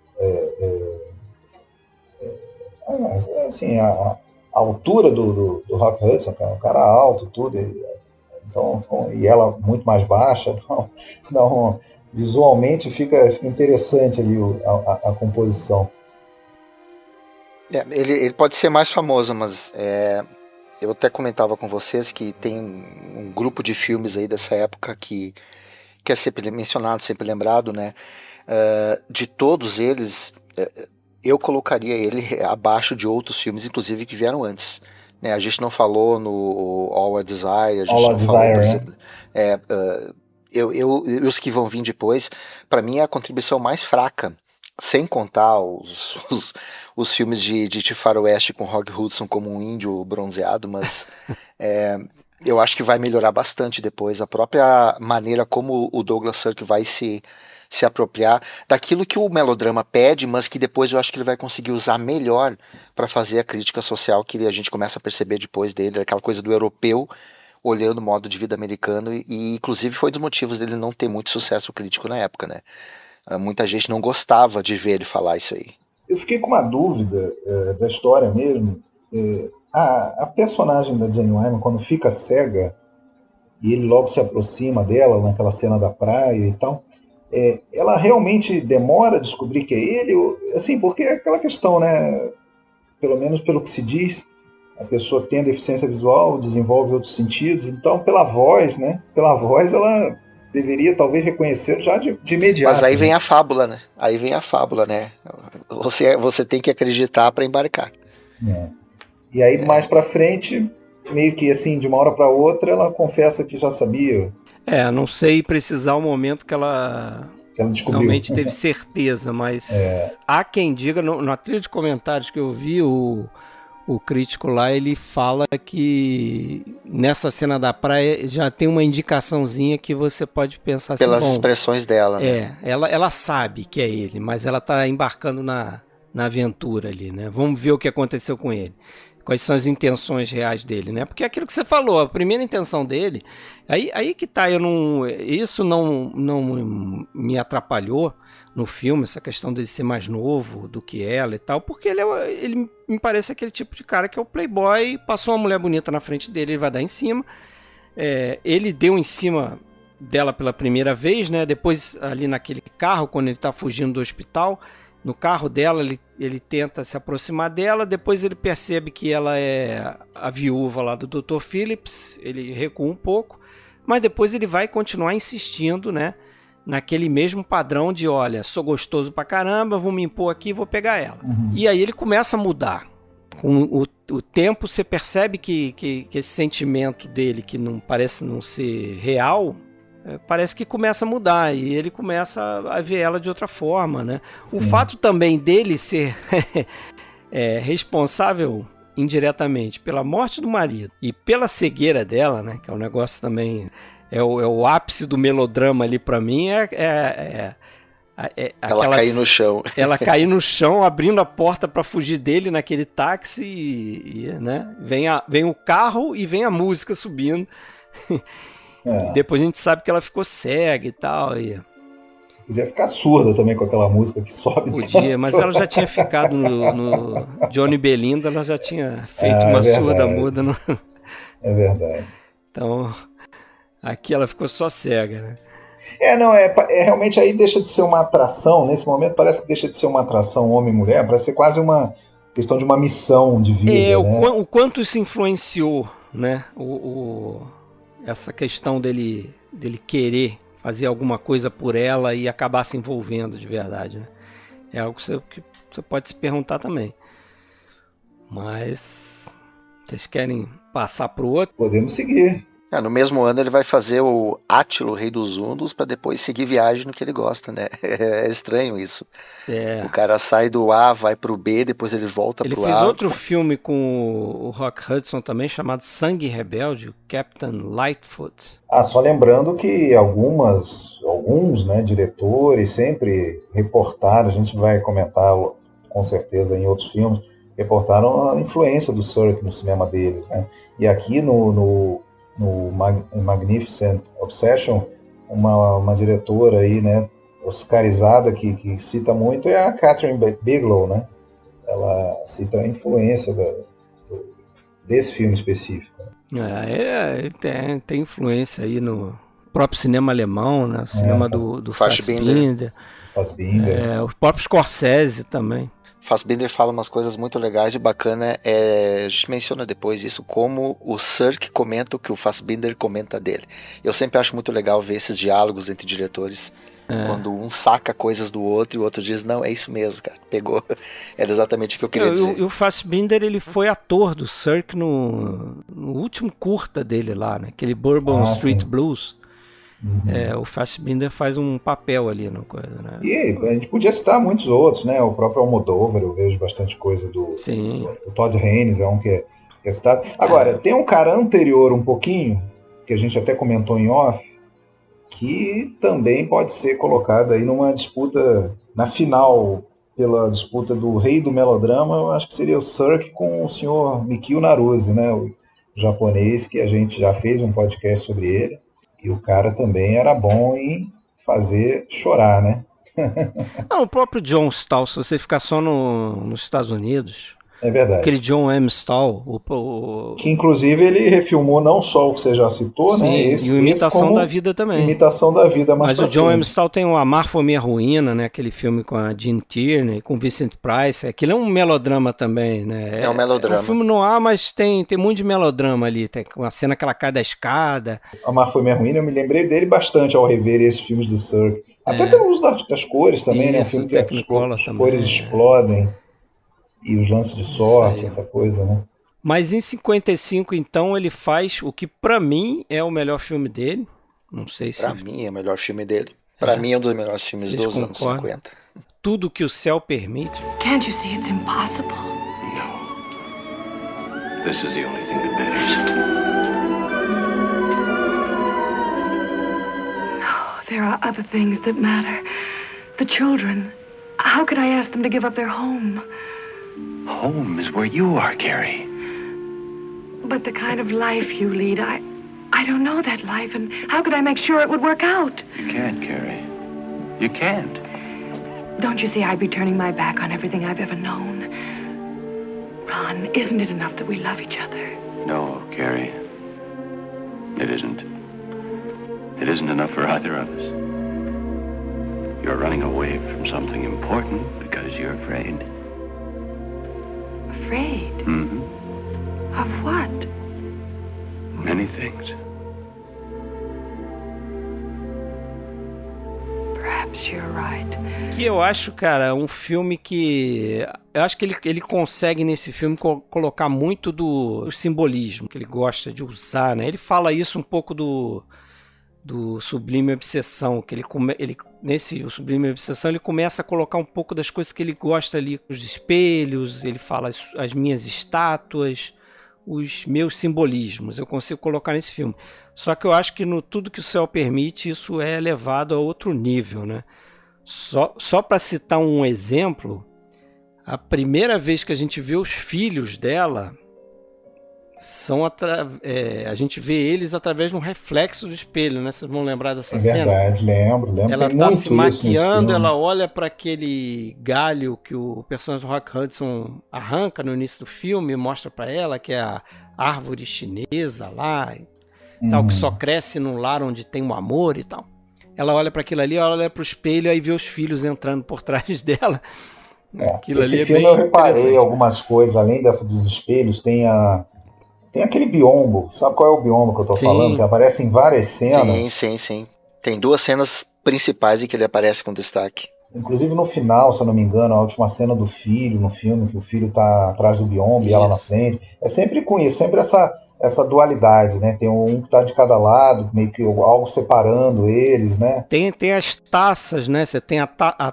assim, a altura do Rock Hudson, um cara alto, tudo, então, e ela muito mais baixa, visualmente fica interessante ali a composição. Ele pode ser mais famoso, mas eu até comentava com vocês que tem um grupo de filmes aí dessa época que é sempre mencionado, sempre lembrado, né? De todos eles, eu colocaria ele abaixo de outros filmes, inclusive que vieram antes. Né? A gente não falou no All I Desire, a gente não falou, por exemplo, os que vão vir depois, para mim é a contribuição mais fraca, sem contar os filmes de faroeste com Rock Hudson como um índio bronzeado, mas eu acho que vai melhorar bastante depois a própria maneira como o Douglas Sirk vai se apropriar daquilo que o melodrama pede, mas que depois eu acho que ele vai conseguir usar melhor para fazer a crítica social que a gente começa a perceber depois dele, aquela coisa do europeu olhando o modo de vida americano, e inclusive foi um dos motivos dele não ter muito sucesso crítico na época, né? Muita gente não gostava de ver ele falar isso aí. Eu fiquei com uma dúvida da história mesmo. A personagem da Jane Wyman, quando fica cega e ele logo se aproxima dela naquela cena da praia e tal, ela realmente demora a descobrir que é ele? Assim, porque é aquela questão, né? Pelo menos pelo que se diz, a pessoa que tem a deficiência visual desenvolve outros sentidos, então pela voz, né? Pela voz ela deveria talvez reconhecer já de imediato. Mas aí vem a fábula, né? Aí vem a fábula, né? Você tem que acreditar para embarcar. E aí mais pra frente, meio que assim, de uma hora para outra, ela confessa que já sabia. Não sei precisar o momento que ela que ela descobriu. Realmente teve certeza, mas há quem diga, na trilha de comentários que eu vi, o crítico lá, ele fala que nessa cena da praia já tem uma indicaçãozinha que você pode pensar assim, Pelas expressões dela, né? Ela sabe que é ele, mas ela tá embarcando na aventura ali, né? Vamos ver o que aconteceu com ele. Quais são as intenções reais dele, né? Porque é aquilo que você falou, a primeira intenção dele, aí que tá, isso não me atrapalhou no filme, essa questão dele ser mais novo do que ela e tal, porque ele me parece aquele tipo de cara que é o playboy, passou uma mulher bonita na frente dele, ele vai dar em cima, ele deu em cima dela pela primeira vez, né? Depois ali naquele carro, quando ele tá fugindo do hospital, no carro dela, ele tenta se aproximar dela, depois ele percebe que ela é a viúva lá do Dr. Phillips, ele recua um pouco, mas depois ele vai continuar insistindo, né, naquele mesmo padrão de, olha, sou gostoso pra caramba, vou me impor aqui e vou pegar ela. E aí ele começa a mudar. Com o tempo, você percebe que esse sentimento dele, que não parece não ser real, parece que começa a mudar e ele começa a ver ela de outra forma, né? Sim. O fato também dele ser responsável indiretamente pela morte do marido e pela cegueira dela, né? Que é um negócio também, é o ápice do melodrama ali pra mim, ela cair no chão. Ela cair no chão, abrindo a porta para fugir dele naquele táxi e né? Vem o carro e vem a música subindo. Depois a gente sabe que ela ficou cega e tal. Podia ficar surda também com aquela música que sobe. Podia, mas ela já tinha ficado no Johnny e Belinda, ela já tinha feito uma surda muda. É verdade. Então, aqui ela ficou só cega, né? Realmente aí deixa de ser uma atração, nesse momento parece que deixa de ser uma atração homem e mulher, parece ser quase uma questão de uma missão de vida. Né? O quanto isso influenciou, né? Essa questão dele querer fazer alguma coisa por ela e acabar se envolvendo de verdade, né? É algo que você pode se perguntar também. Mas vocês querem passar pro outro? Podemos seguir. No mesmo ano ele vai fazer o Átilo, Rei dos Undos, para depois seguir viagem no que ele gosta, né? É estranho isso. O cara sai do A, vai pro B, depois ele volta pro A. Ele fez outro filme com o Rock Hudson também, chamado Sangue Rebelde, o Captain Lightfoot. Só lembrando que alguns, né, diretores sempre reportaram, a gente vai comentar com certeza em outros filmes, reportaram a influência do Sirk no cinema deles, né? E aqui no Magnificent Obsession, uma diretora aí, né, oscarizada que cita muito é a Catherine Bigelow, né? Ela cita a influência desse filme específico. Tem influência aí no próprio cinema alemão, né? O cinema do Fassbinder. O próprio Scorsese também. Fassbinder fala umas coisas muito legais e bacana, a gente menciona depois isso, como o Sirk comenta o que o Fassbinder comenta dele. Eu sempre acho muito legal ver esses diálogos entre diretores, quando um saca coisas do outro e o outro diz, não, é isso mesmo, cara, pegou, era exatamente o que eu queria dizer. E o Fassbinder, ele foi ator do Sirk no último curta dele lá, né? Aquele Bourbon Street Blues. O Fassbinder faz um papel ali na coisa, né? E a gente podia citar muitos outros, né? O próprio Almodóvar, eu vejo bastante coisa do Todd Haynes, é um que é citado. Agora, tem um cara anterior um pouquinho, que a gente até comentou em off, que também pode ser colocado aí numa disputa, na final, pela disputa do rei do melodrama, eu acho que seria o Sirk com o senhor Mikio Naruse, né? O japonês, que a gente já fez um podcast sobre ele. E o cara também era bom em fazer chorar, né? O próprio John Stahl, se você ficar só nos Estados Unidos... É verdade. Aquele John M. Stahl... Que inclusive ele refilmou não só o que você já citou, né? E o Imitação da Vida também. Imitação da Vida. Mas o John M. Stahl tem o Amar Foi Minha Ruína, né? Aquele filme com a Jean Tierney, com Vincent Price. Aquilo é um melodrama também, né? É um melodrama. É um filme no ar, mas tem muito de melodrama ali. Tem uma cena que ela cai da escada. Amar Foi Minha Ruína, eu me lembrei dele bastante ao rever esses filmes do Sirk. Até pelo uso das cores também, né? Um filme que as cores explodem. E os lances de sorte, essa coisa, né? Mas em 55, então, ele faz o que pra mim é o melhor filme dele. Não sei se... Pra mim é o melhor filme dele. Pra mim é um dos melhores filmes Vocês dos anos concordam? 50. Tudo que o céu permite. Can't you see it's impossible? No. This is the only thing that matters. No, there are other things that matter. The children. How could I ask them to give up their home? Home is where you are, Carrie. But the kind of life you lead, I don't know that life, and how could I make sure it would work out? You can't, Carrie. You can't. Don't you see I'd be turning my back on everything I've ever known? Ron, isn't it enough that we love each other? No, Carrie. It isn't. It isn't enough for either of us. You're running away from something important because you're afraid. Afraid? Mm-hmm. Of what? Many things. Perhaps you're right. Que eu acho, cara, um filme que... Eu acho que ele consegue nesse filme colocar muito do simbolismo que ele gosta de usar, né? Ele fala isso um pouco do Sublime Obsessão, que nesse o Sublime Obsessão ele começa a colocar um pouco das coisas que ele gosta ali, os espelhos, ele fala as minhas estátuas, os meus simbolismos, eu consigo colocar nesse filme. Só que eu acho que no Tudo que o Céu Permite isso é levado a outro nível, né? Só para citar um exemplo, a primeira vez que a gente vê os filhos dela a gente vê eles através de um reflexo do espelho, né? Vocês vão lembrar dessa cena? É verdade, lembro. Ela Tem tá muito se isso nesse maquiando, filme. ela olha para aquele galho que o personagem do Rock Hudson arranca no início do filme, mostra para ela que é a árvore chinesa lá, tal, que só cresce num lar onde tem o amor e tal. Ela olha para aquilo ali, ela olha para o espelho e vê os filhos entrando por trás dela. Aquilo Esse ali é filme bem eu reparei interessante. algumas coisas, além dessa dos espelhos, tem aquele biombo. Sabe qual é o biombo que eu tô Sim. falando? Que aparece em várias cenas. Sim. Tem duas cenas principais em que ele aparece com destaque. Inclusive no final, se eu não me engano, a última cena do filho no filme, que o filho tá atrás do biombo e ela na frente. É sempre com isso, sempre essa dualidade, né? Tem um que tá de cada lado, meio que algo separando eles, né? Tem as taças, né? Você tem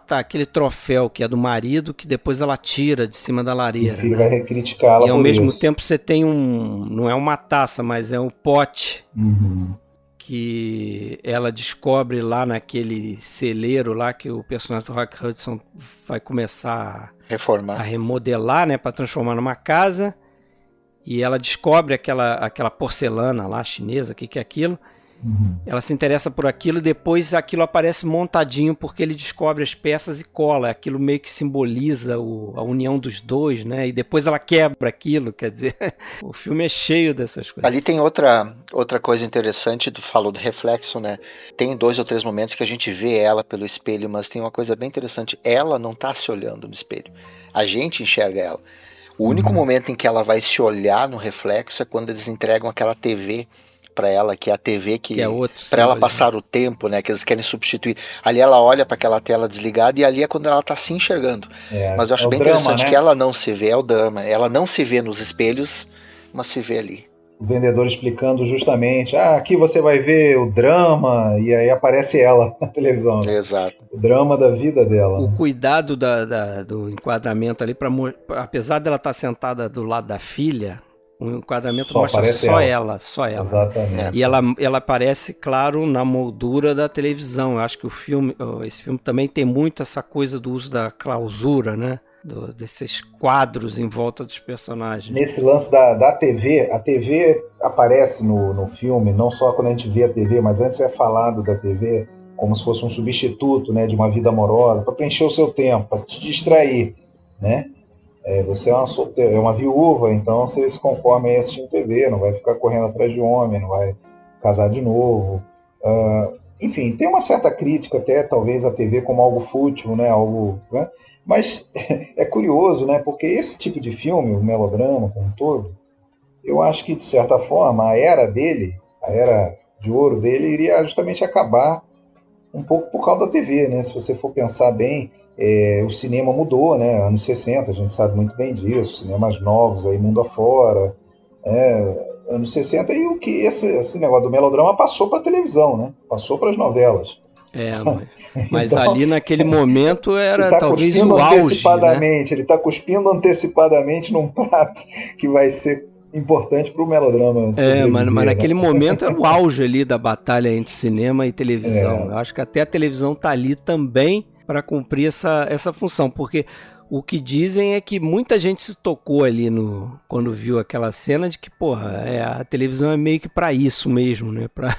aquele troféu que é do marido, que depois ela tira de cima da E lareira. o filho né? vai criticar ela E ao por mesmo isso. tempo você tem não é uma taça, mas é um pote Uhum. que ela descobre lá naquele celeiro lá que o personagem do Rock Hudson vai começar a Reformar. remodelar, né, para transformar numa casa. E ela descobre aquela porcelana lá chinesa, o que é aquilo. Uhum. Ela se interessa por aquilo e depois aquilo aparece montadinho porque ele descobre as peças e cola. Aquilo meio que simboliza a união dos dois, né? E depois ela quebra aquilo, quer dizer, o filme é cheio dessas coisas. Ali tem outra coisa interessante, tu falou do reflexo, né? Tem 2 ou 3 momentos que a gente vê ela pelo espelho, mas tem uma coisa bem interessante. Ela não tá se olhando no espelho. A gente enxerga ela. O único momento em que ela vai se olhar no reflexo é quando eles entregam aquela TV para ela, que é a TV que é outro para ela simbolismo. passar o tempo, né, que eles querem substituir. Ali ela olha para aquela tela desligada e ali é quando ela tá se enxergando. Mas eu acho bem drama, interessante, né? que ela não se vê, é o drama. Ela não se vê nos espelhos, mas se vê ali. O vendedor explicando justamente, aqui você vai ver o drama, e aí aparece ela na televisão. Né? Exato. O drama da vida dela. O né? cuidado do enquadramento ali, apesar dela estar sentada do lado da filha, o enquadramento Só mostra aparece só ela. Só ela. Exatamente. E ela aparece, claro, na moldura da televisão. Eu acho que esse filme também tem muito essa coisa do uso da clausura, né? Desses quadros em volta dos personagens. Nesse lance da TV, a TV aparece no filme, não só quando a gente vê a TV, mas antes é falado da TV como se fosse um substituto, né, de uma vida amorosa, para preencher o seu tempo, para te distrair, né? Você é uma viúva, então você se conforma aí assistindo TV, não vai ficar correndo atrás de homem, não vai casar de novo. Enfim, tem uma certa crítica até, talvez, a TV como algo fútil, né? Algo, né? Mas é curioso, né? Porque esse tipo de filme, o melodrama como um todo, eu acho que, de certa forma, a era dele, a era de ouro dele, iria justamente acabar um pouco por causa da TV, né? Se você for pensar bem, o cinema mudou, né? Anos 60, a gente sabe muito bem disso, cinemas novos aí mundo afora, anos 60, e o que esse negócio do melodrama passou para a televisão, né? Passou para as novelas. Mas Então, ali naquele momento ele era está talvez cuspindo o auge, né? antecipadamente, ele está cuspindo antecipadamente num prato que vai ser importante para o melodrama Mas sobreviver, naquele né? momento era o auge ali da batalha entre cinema e televisão. Eu acho que até a televisão tá ali também para cumprir essa função, porque o que dizem é que muita gente se tocou ali quando viu aquela cena de que, porra, a televisão é meio que para isso mesmo, né? Para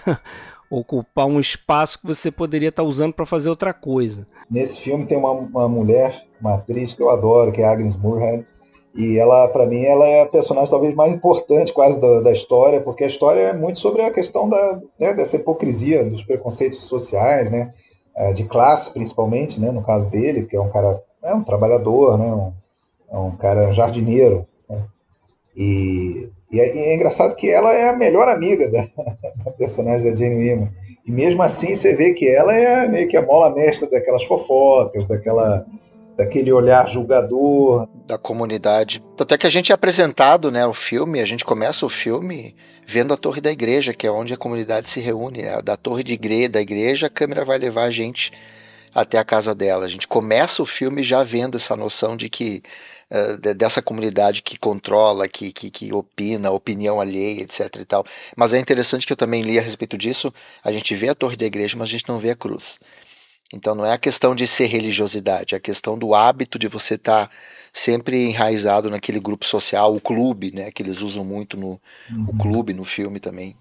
ocupar um espaço que você poderia estar usando para fazer outra coisa. Nesse filme tem uma mulher, uma atriz que eu adoro, que é a Agnes Moorehead, e ela, para mim, ela é a personagem talvez mais importante quase da história, porque a história é muito sobre a questão dessa hipocrisia, dos preconceitos sociais, né? De classe principalmente, né? No caso dele, que é um cara, é um trabalhador, né? É um cara jardineiro, né? E é engraçado que ela é a melhor amiga da personagem da Jane Wyman. E mesmo assim você vê que ela é meio que a mola mestra daquelas fofocas, daquele olhar julgador. Da comunidade. Tanto é que a gente é apresentado, né, o filme, a gente começa o filme vendo a torre da igreja, que é onde a comunidade se reúne, né? Da torre da igreja, a câmera vai levar a gente até a casa dela. A gente começa o filme já vendo essa noção de que dessa comunidade que controla, que opina, opinião alheia, etc e tal. Mas é interessante que eu também li a respeito disso, a gente vê a torre da igreja, mas a gente não vê a cruz. Então não é a questão de ser religiosidade, é a questão do hábito de você estar sempre enraizado naquele grupo social, o clube, né, que eles usam muito o clube no filme também.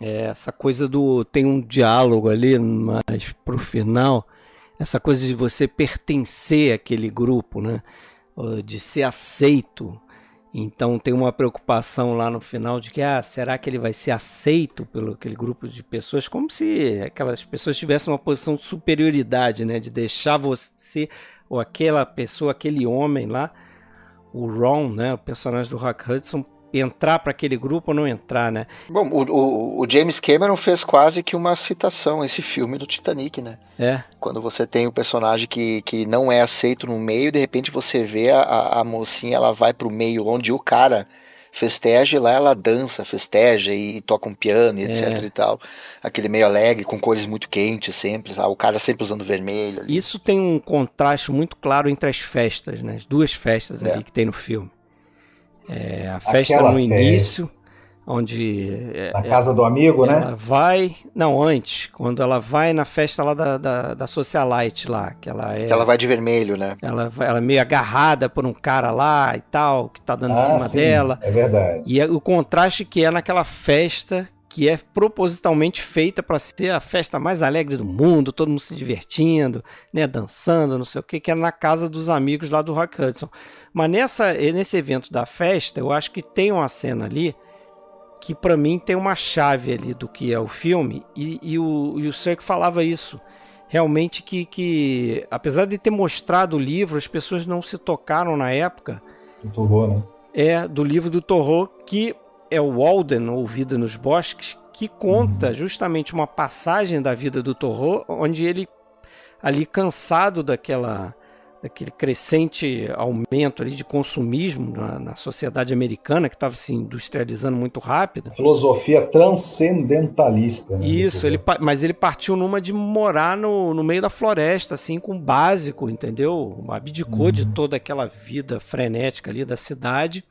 Essa coisa tem um diálogo ali, mas pro final, essa coisa de você pertencer àquele grupo, né, de ser aceito. Então tem uma preocupação lá no final de que, será que ele vai ser aceito pelo aquele grupo de pessoas? Como se aquelas pessoas tivessem uma posição de superioridade, né? De deixar você, ou aquela pessoa, aquele homem lá, o Ron, né? O personagem do Rock Hudson, entrar para aquele grupo ou não entrar, né? Bom, o James Cameron fez quase que uma citação a esse filme do Titanic, né? Quando você tem o personagem que não é aceito no meio, de repente você vê a mocinha, ela vai pro meio onde o cara festeja, e lá ela dança, festeja e toca um piano, etc e tal. Aquele meio alegre, com cores muito quentes sempre, sabe? O cara sempre usando vermelho. Ali. Isso tem um contraste muito claro entre as festas, né? As duas festas ali que tem no filme. A festa Aquela no início, onde... na casa do amigo, né? Ela vai... Não, antes. Quando ela vai na festa lá da Socialite lá. Que ela vai de vermelho, né? Ela é meio agarrada por um cara lá e tal, que tá dando em cima dela. É verdade. E o contraste que é naquela festa que é propositalmente feita para ser a festa mais alegre do mundo, todo mundo se divertindo, né, dançando, não sei o que é na casa dos amigos lá do Rock Hudson. Mas nesse evento da festa, eu acho que tem uma cena ali que para mim tem uma chave ali do que é o filme, e o Sirk falava isso. Realmente que apesar de ter mostrado o livro, as pessoas não se tocaram na época. Do Thoreau, né? Do livro do Thoreau, que é o Walden, ou Vida nos Bosques, que conta justamente uma passagem da vida do Thoreau, onde ele, ali cansado daquele crescente aumento ali de consumismo na sociedade americana, que estava se industrializando muito rápido. Filosofia transcendentalista. Né, isso, mas ele partiu numa de morar no meio da floresta, assim, com o básico, entendeu? Abdicou de toda aquela vida frenética ali da cidade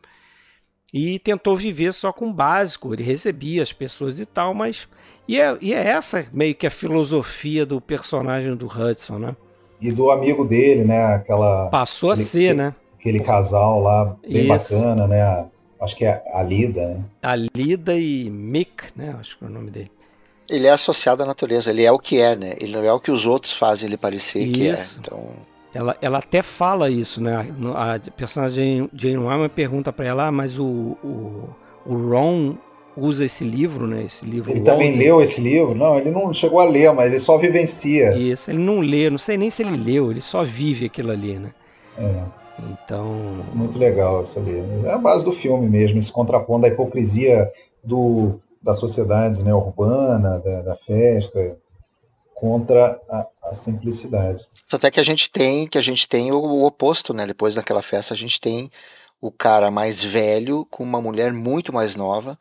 e tentou viver só com o básico. Ele recebia as pessoas e tal, mas... E é essa meio que a filosofia do personagem do Hudson, né? E do amigo dele, né? Passou a ser, né? Aquele casal lá, bem bacana, né? Acho que é a Lida, né? A Lida e Mick, né? Acho que é o nome dele. Ele é associado à natureza, ele é o que é, né? Ele não é o que os outros fazem ele parecer que é. Então... Ela até fala isso, né? A personagem Jane Wyman pergunta pra ela, mas o Ron usa esse livro, né? Esse livro. Ele também leu esse livro? Não, ele não chegou a ler, mas ele só vivencia. Isso, ele não lê, não sei nem se ele leu, ele só vive aquilo ali, né? Então... Muito legal isso ali. É a base do filme mesmo, esse contraponto da hipocrisia da sociedade, né, urbana, da festa, contra a simplicidade. Até que a gente tem o oposto, né? Depois daquela festa a gente tem o cara mais velho com uma mulher muito mais nova,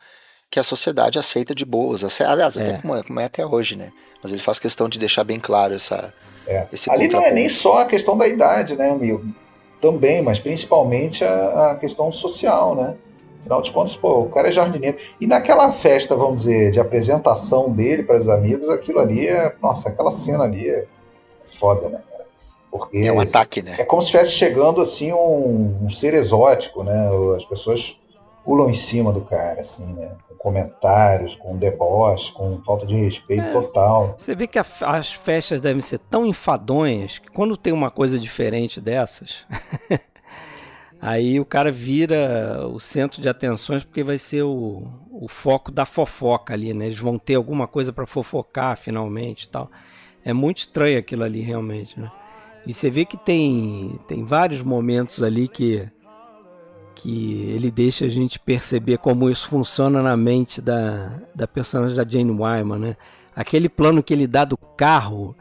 que a sociedade aceita de boas. Aliás, até como é até hoje, né? Mas ele faz questão de deixar bem claro esse Ali não é nem só a questão da idade, né, amigo? Também, mas principalmente a questão social, né? Afinal de contas, pô, o cara é jardineiro. E naquela festa, vamos dizer, de apresentação dele para os amigos, aquilo ali nossa, aquela cena ali é foda, né, cara? Porque é um ataque, né? É como se estivesse chegando, assim, um ser exótico, né? As pessoas pulam em cima do cara, assim, né? Com comentários, com deboche, com falta de respeito total. Você vê que as festas devem ser tão enfadonhas que quando tem uma coisa diferente dessas... Aí o cara vira o centro de atenções porque vai ser o foco da fofoca ali, né? Eles vão ter alguma coisa para fofocar finalmente e tal. É muito estranho aquilo ali realmente, né? E você vê que tem vários momentos ali que ele deixa a gente perceber como isso funciona na mente da personagem da Jane Wyman, né? Aquele plano que ele dá do carro...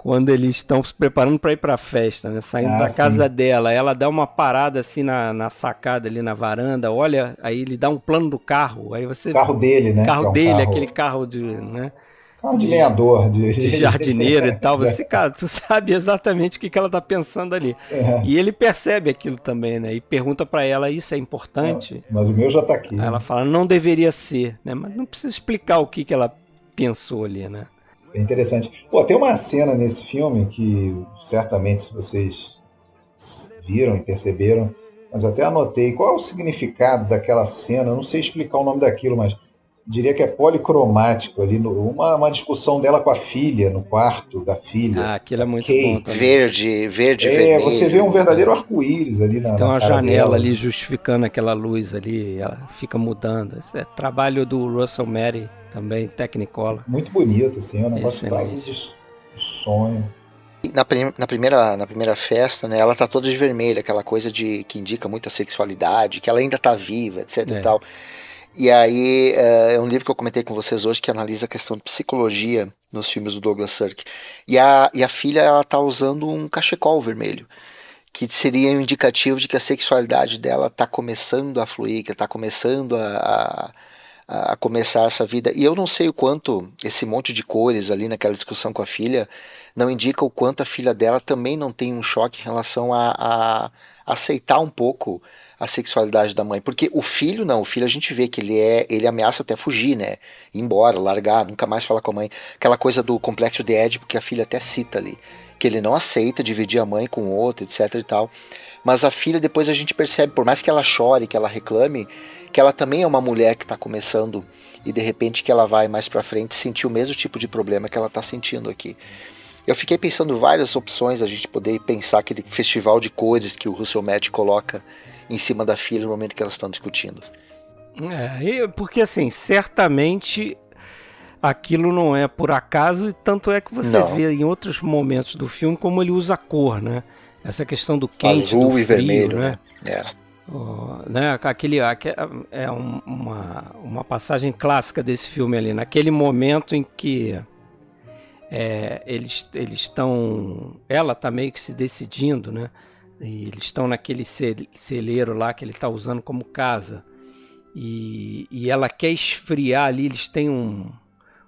quando eles estão se preparando para ir para a festa, né? Saindo da casa dela, ela dá uma parada assim na sacada ali na varanda, olha, aí ele dá um plano do carro, aí você... Carro dele, né? Carro dele, aquele carro de... né? Carro de lenhador. De jardineiro e tal. Você, cara, tu sabe exatamente o que ela tá pensando ali. E ele percebe aquilo também, né? E pergunta para ela, isso é importante? Mas o meu já tá aqui. Aí ela fala, não deveria ser, né? Mas não precisa explicar o que ela pensou ali, né? É interessante. Pô, tem uma cena nesse filme que certamente vocês viram e perceberam, mas até anotei. Qual é o significado daquela cena? Eu não sei explicar o nome daquilo, mas diria que é policromático ali. Uma discussão dela com a filha, no quarto da filha. Ah, aquilo é muito Kate. Bom também. Verde, vermelho. Você vê um verdadeiro arco-íris ali na Tem uma cara janela dela, ali justificando aquela luz ali, ela fica mudando. Esse é trabalho do Russell Mary também, Technicolor. Muito bonito, assim, é um negócio Excelente. quase de sonho. Na primeira festa, né, ela tá toda de vermelho, aquela coisa que indica muita sexualidade, que ela ainda tá viva, etc e tal. E aí, é um livro que eu comentei com vocês hoje que analisa a questão de psicologia nos filmes do Douglas Sirk. E a filha, ela tá usando um cachecol vermelho, que seria um indicativo de que a sexualidade dela tá começando a fluir, que tá começando a começar essa vida. E eu não sei o quanto esse monte de cores ali naquela discussão com a filha não indica o quanto a filha dela também não tem um choque em relação a aceitar um pouco a sexualidade da mãe. Porque o filho não, o filho a gente vê que ele ameaça até fugir, né? Ir embora, largar, nunca mais falar com a mãe. Aquela coisa do complexo de Édipo que a filha até cita ali, que ele não aceita dividir a mãe com o outro, etc e tal. Mas a filha, depois a gente percebe, por mais que ela chore, que ela reclame, que ela também é uma mulher que está começando e de repente que ela vai mais para frente sentir o mesmo tipo de problema que ela está sentindo aqui. Eu fiquei pensando várias opções a gente poder pensar aquele festival de cores que o Russell Matt coloca em cima da filha no momento que elas estão discutindo. Porque assim, certamente aquilo não é por acaso, e tanto é que você vê em outros momentos do filme como ele usa a cor, né? Essa questão do quente, azul do frio, e vermelho, né? né? É uma passagem clássica desse filme ali, naquele momento em que eles estão, ela está meio que se decidindo, né? E eles estão naquele celeiro lá que ele está usando como casa, e ela quer esfriar ali, eles têm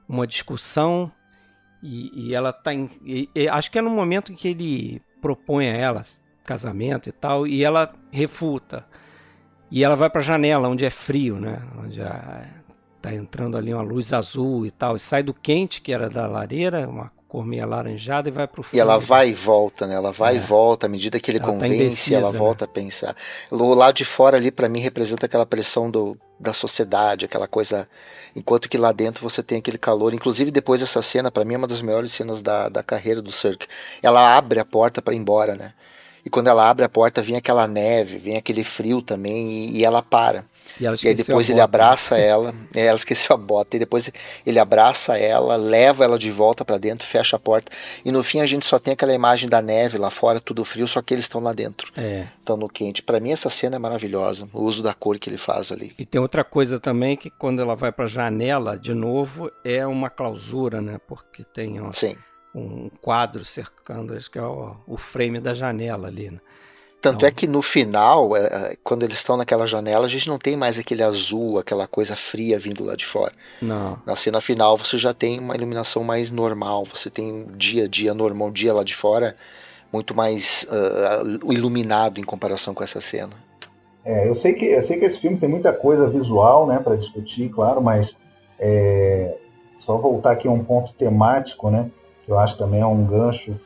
uma discussão, e ela está acho que é no momento em que ele propõe a ela casamento e tal, e ela refuta, e ela vai para a janela onde é frio, né? Onde tá entrando ali uma luz azul e tal, e sai do quente que era da lareira, uma cor meio alaranjada, e vai pro frio. E ela vai e volta, né? Ela vai e volta, à medida que ele ela convence, tá indecisa, ela volta, né? A pensar. O lado de fora ali, para mim, representa aquela pressão da sociedade, aquela coisa, enquanto que lá dentro você tem aquele calor. Inclusive, depois dessa cena, para mim, é uma das melhores cenas da carreira do Sirk. Ela abre a porta para ir embora, né? E quando ela abre a porta, vem aquela neve, vem aquele frio também, e ela para. E aí depois ele abraça ela, ela esqueceu a bota, e depois ele abraça ela, leva ela de volta para dentro, fecha a porta, e no fim a gente só tem aquela imagem da neve lá fora, tudo frio, só que eles estão lá dentro, estão no quente. Para mim essa cena é maravilhosa, o uso da cor que ele faz ali. E tem outra coisa também, que quando ela vai para a janela, de novo, é uma clausura, né? Porque tem Sim. um quadro cercando, acho que é o frame da janela ali, né? Tanto é que no final, quando eles estão naquela janela, a gente não tem mais aquele azul, aquela coisa fria vindo lá de fora. Não. Na cena final você já tem uma iluminação mais normal, você tem um dia normal, um dia lá de fora muito mais iluminado em comparação com essa cena. Eu sei que esse filme tem muita coisa visual, né, para discutir, claro, mas só voltar aqui a um ponto temático, né, que eu acho também é um gancho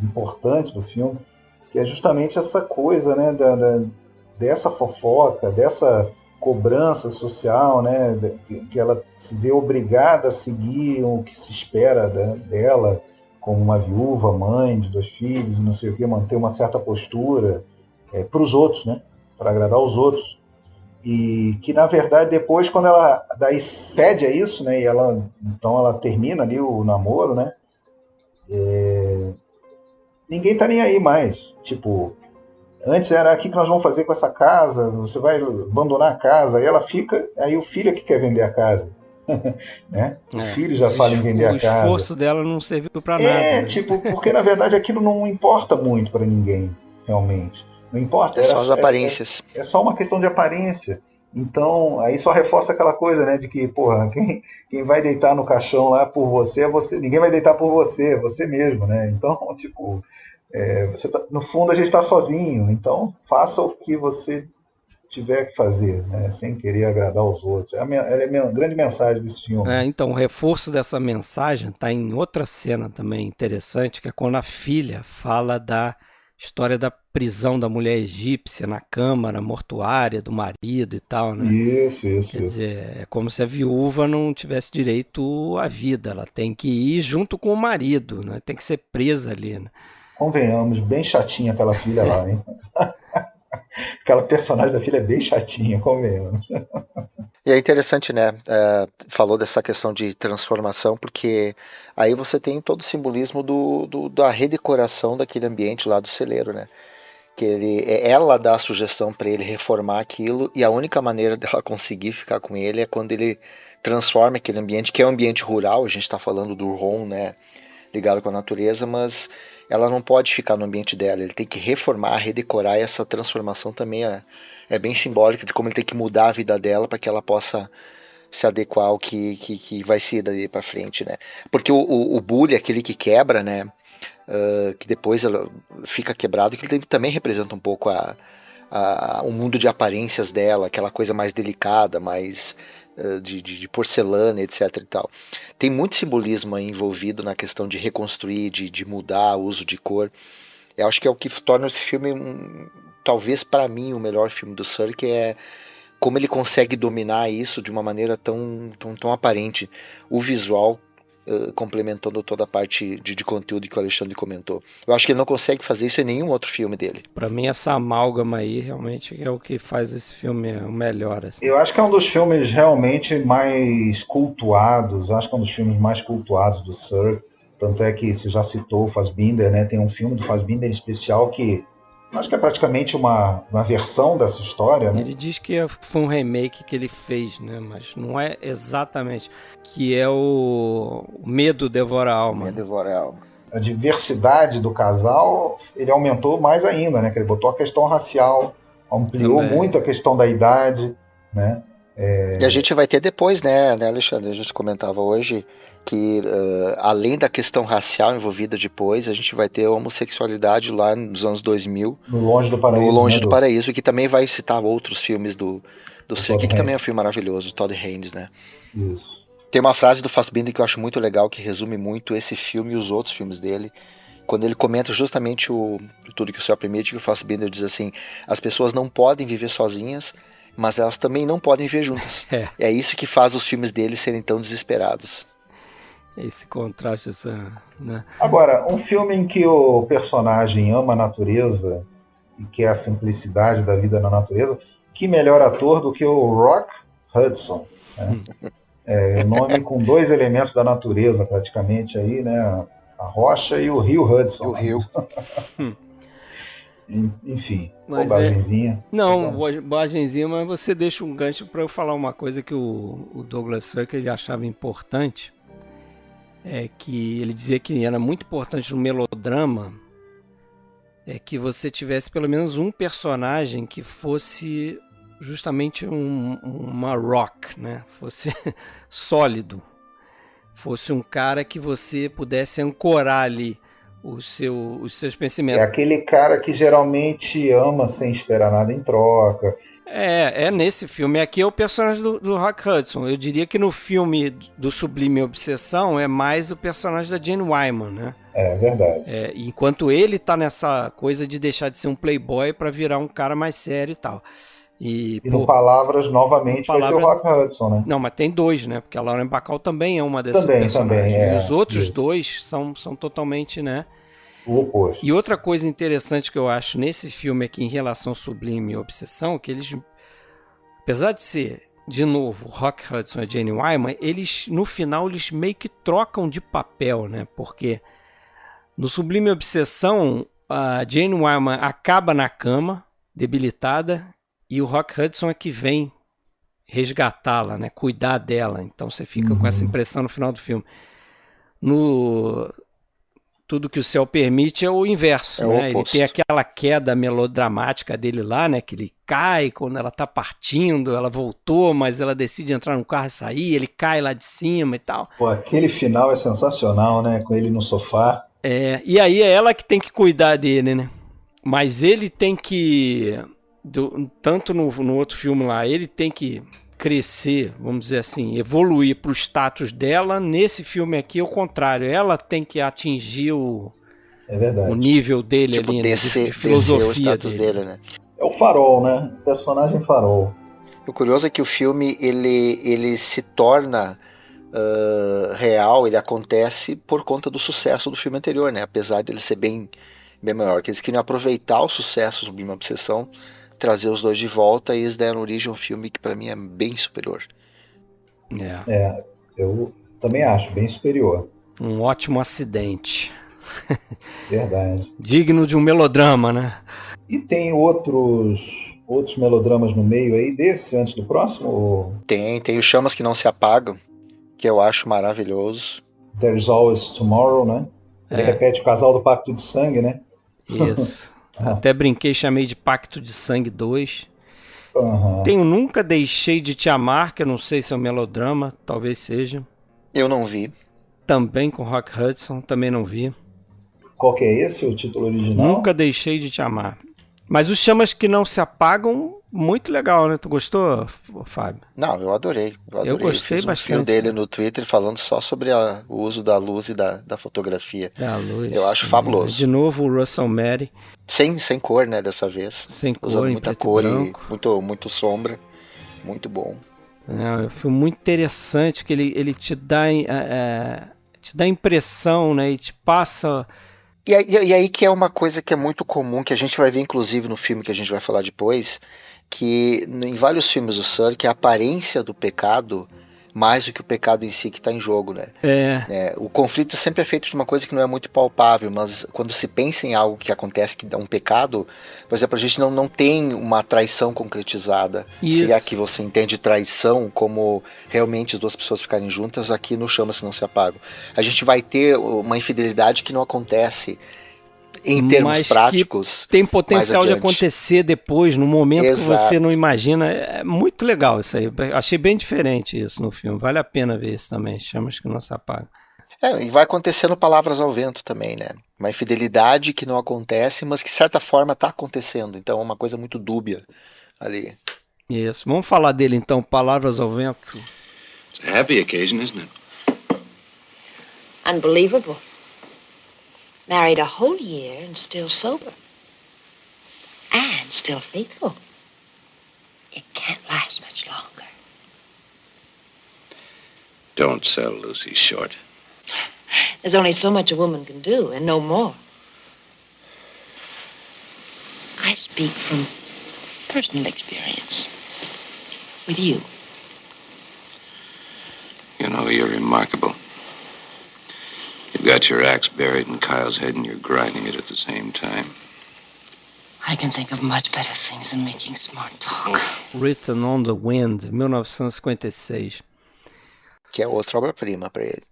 importante do filme, que é justamente essa coisa, né, dessa fofoca, dessa cobrança social, né, que ela se vê obrigada a seguir o que se espera dela, como uma viúva, mãe de 2 filhos, não sei o que, manter uma certa postura para os outros, né, para agradar os outros. E que, na verdade, depois, quando ela daí cede a isso, né, e então ela termina ali o namoro, né, ninguém tá nem aí mais. Tipo, antes era: o que nós vamos fazer com essa casa? Você vai abandonar a casa? Aí ela fica, aí o filho é que quer vender a casa. Né? O filho já fala em vender a casa. O esforço dela não serviu para nada. Né? Tipo, porque na verdade aquilo não importa muito para ninguém, realmente. Não importa. É só as aparências. É só uma questão de aparência. Então, aí só reforça aquela coisa, né, de que, porra, quem vai deitar no caixão lá por você é você. Ninguém vai deitar por você, é você mesmo, né? Então, tipo, no fundo a gente está sozinho, então faça o que você tiver que fazer, né, sem querer agradar os outros. Ela é a grande mensagem desse filme. Então, o reforço dessa mensagem está em outra cena também interessante, que é quando a filha fala da história da prisão da mulher egípcia na câmara mortuária do marido e tal, né? Isso. Quer dizer, é como se a viúva não tivesse direito à vida, ela tem que ir junto com o marido, né? Tem que ser presa ali, né? Convenhamos, bem chatinha aquela filha lá, hein? Aquela personagem da filha é bem chatinha, convenhamos. E é interessante, né? Falou dessa questão de transformação, porque aí você tem todo o simbolismo da redecoração daquele ambiente lá do celeiro, né? Que ela dá a sugestão para ele reformar aquilo, e a única maneira dela conseguir ficar com ele é quando ele transforma aquele ambiente, que é um ambiente rural. A gente está falando do Ron, né? Ligado com a natureza, mas ela não pode ficar no ambiente dela, ele tem que reformar, redecorar, e essa transformação também é bem simbólica de como ele tem que mudar a vida dela para que ela possa se adequar ao que vai ser daí para frente, né? Porque o bully, aquele que quebra, né? Que depois ela fica quebrado, que ele também representa um pouco o mundo de aparências dela, aquela coisa mais delicada, mais de porcelana, etc. e tal. Tem muito simbolismo aí envolvido na questão de reconstruir, de mudar o uso de cor. Eu acho que é o que torna esse filme, talvez para mim, o melhor filme do Sir, que é como ele consegue dominar isso de uma maneira tão aparente. O visual complementando toda a parte de conteúdo que o Alexandre comentou. Eu acho que ele não consegue fazer isso em nenhum outro filme dele. Para mim, essa amálgama aí realmente é o que faz esse filme o melhor. Assim. Eu acho que é um dos filmes realmente mais cultuados, acho que é um dos filmes mais cultuados do Sir. Tanto é que você já citou o Fassbinder, né? Tem um filme do Fassbinder especial que acho que é praticamente uma versão dessa história, né? Ele diz que foi um remake que ele fez, né? Mas não é exatamente. Que é o Medo Devora a Alma. Medo Devora a Alma. A diversidade do casal, ele aumentou mais ainda, né? Que ele botou a questão racial, ampliou muito a questão da idade, né? E a gente vai ter depois, né, Alexandre? A gente comentava hoje que, além da questão racial envolvida depois, a gente vai ter a homossexualidade lá nos anos 2000. No Longe do Paraíso. No Longe do Paraíso, que também vai citar outros filmes do Sir, que também é um filme maravilhoso, Todd Haynes, né? Isso. Tem uma frase do Fassbinder que eu acho muito legal, que resume muito esse filme e os outros filmes dele, quando ele comenta justamente tudo que o Senhor permite, que o Fassbinder diz assim: as pessoas não podem viver sozinhas, mas elas também não podem viver juntas. É isso que faz os filmes dele serem tão desesperados. Esse contraste, né? Agora, um filme em que o personagem ama a natureza e quer a simplicidade da vida na natureza, que melhor ator do que o Rock Hudson, né? O nome com 2 elementos da natureza praticamente aí, né? A rocha e o rio Hudson. O rio. Enfim, bobagemzinha. Não, bobagemzinha, mas você deixa um gancho para eu falar uma coisa que o Douglas Sirk ele achava importante, que ele dizia que era muito importante no melodrama é que você tivesse pelo menos um personagem que fosse justamente uma rock, né? Fosse sólido, fosse um cara que você pudesse ancorar ali os seus pensamentos. É aquele cara que geralmente ama sem esperar nada em troca. Nesse filme aqui é o personagem do Rock Hudson. Eu diria que no filme do Sublime Obsessão é mais o personagem da Jane Wyman, né? É verdade. Enquanto ele tá nessa coisa de deixar de ser um playboy para virar um cara mais sério e tal. E no Palavras, novamente, vai ser o Rock Hudson, né? Não, mas tem dois, né? Porque a Lauren Bacall também é uma dessas personagens. Também, e os outros dois são totalmente, né? O oposto. E outra coisa interessante que eu acho nesse filme aqui em relação ao Sublime Obsessão, que eles, apesar de ser, de novo, Rock Hudson e Jane Wyman, eles, no final, eles meio que trocam de papel, né? Porque no Sublime Obsessão, a Jane Wyman acaba na cama, debilitada, e o Rock Hudson é que vem resgatá-la, né? Cuidar dela. Então você fica com essa impressão no final do filme. No Tudo que o Céu Permite é o inverso, né? Ele tem aquela queda melodramática dele lá, né? Que ele cai quando ela tá partindo, ela voltou, mas ela decide entrar no carro e sair, ele cai lá de cima e tal. Pô, aquele final é sensacional, né? Com ele no sofá. E aí é ela que tem que cuidar dele, né? Mas ele tem que... tanto no outro filme lá, ele tem que crescer, vamos dizer assim, evoluir para o status dela. Nesse filme aqui, ao contrário, ela tem que atingir o nível dele ali, né? De filosofia o status dele, né? É o farol, né? O personagem farol. O curioso é que o filme ele se torna real, ele acontece por conta do sucesso do filme anterior, né? Apesar de ele ser bem maior, que eles queriam aproveitar o sucesso do Sublime Obsessão, trazer os dois de volta, e eles deram origem a um filme que para mim é bem superior. Eu também acho bem superior. Um ótimo acidente. Verdade. Digno de um melodrama, né? E tem outros melodramas no meio aí desse, antes do próximo? Tem o Chamas que Não Se Apagam, que eu acho maravilhoso. There's Always Tomorrow, né? Ele repete o casal do Pacto de Sangue, né? Isso. Até brinquei, chamei de Pacto de Sangue 2. Uhum. Tem o Nunca Deixei de Te Amar, que eu não sei se é um melodrama, talvez seja. Eu não vi. Também com Rock Hudson, também não vi. Qual que é esse, o título original? Nunca Deixei de Te Amar. Mas os Chamas que Não Se Apagam, muito legal, né? Tu gostou, Fábio? Não, eu adorei. Eu gostei fiz bastante. Um fio dele no Twitter falando só sobre o uso da luz e da fotografia. Da luz. Eu acho fabuloso. De novo o Russell Mary. Sem cor, né, dessa vez. Sem cor, usando em muita preto cor e branco. E muito sombra. Muito bom. É um filme muito interessante, que ele te dá a impressão, né? E te passa... E aí que é uma coisa que é muito comum, que a gente vai ver inclusive no filme que a gente vai falar depois, que em vários filmes do Sir, que a aparência do pecado mais do que o pecado em si que está em jogo, né? O conflito sempre é feito de uma coisa que não é muito palpável, mas quando se pensa em algo que acontece, que dá um pecado, por exemplo, a gente não tem uma traição concretizada. Isso. Se é que você entende traição como realmente as duas pessoas ficarem juntas, aqui no Chama-se Não Se Apagam. A gente vai ter uma infidelidade que não acontece em termos práticos, tem potencial de acontecer depois, no momento Exato. Que você não imagina. É muito legal isso aí. Achei bem diferente isso no filme. Vale a pena ver isso também. Chamas que Não Se Apagam. E vai acontecendo palavras ao vento também, né? Uma infidelidade que não acontece, mas que de certa forma está acontecendo. Então é uma coisa muito dúbia ali. Isso. Vamos falar dele então, Palavras ao Vento. It's a happy occasion, isn't it? Unbelievable. Married a whole year and still sober. And still faithful. It can't last much longer. Don't sell Lucy short. There's only so much a woman can do, and no more. I speak from personal experience. With you. You know, you're remarkable. You've got your axe buried in Kyle's head and you're grinding it at the same time. I can think of much better things than making smart talk. Written on the Wind, 1956. Que é outra obra-prima para ele.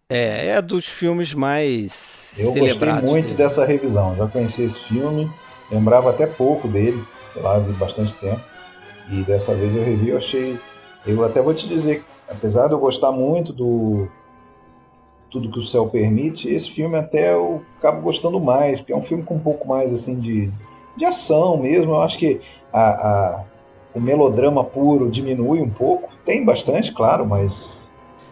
É dos filmes mais Eu gostei celebrados muito dele. dessa revisão. Já conheci esse filme, lembrava até pouco dele, sei lá, vi bastante tempo. E dessa vez eu revi, eu achei. Eu até vou te dizer que, apesar de eu gostar muito do Tudo que o Céu Permite, esse filme até eu acabo gostando mais, porque é um filme com um pouco mais assim de ação mesmo. Eu acho que o melodrama puro diminui um pouco. Tem bastante, claro, mas.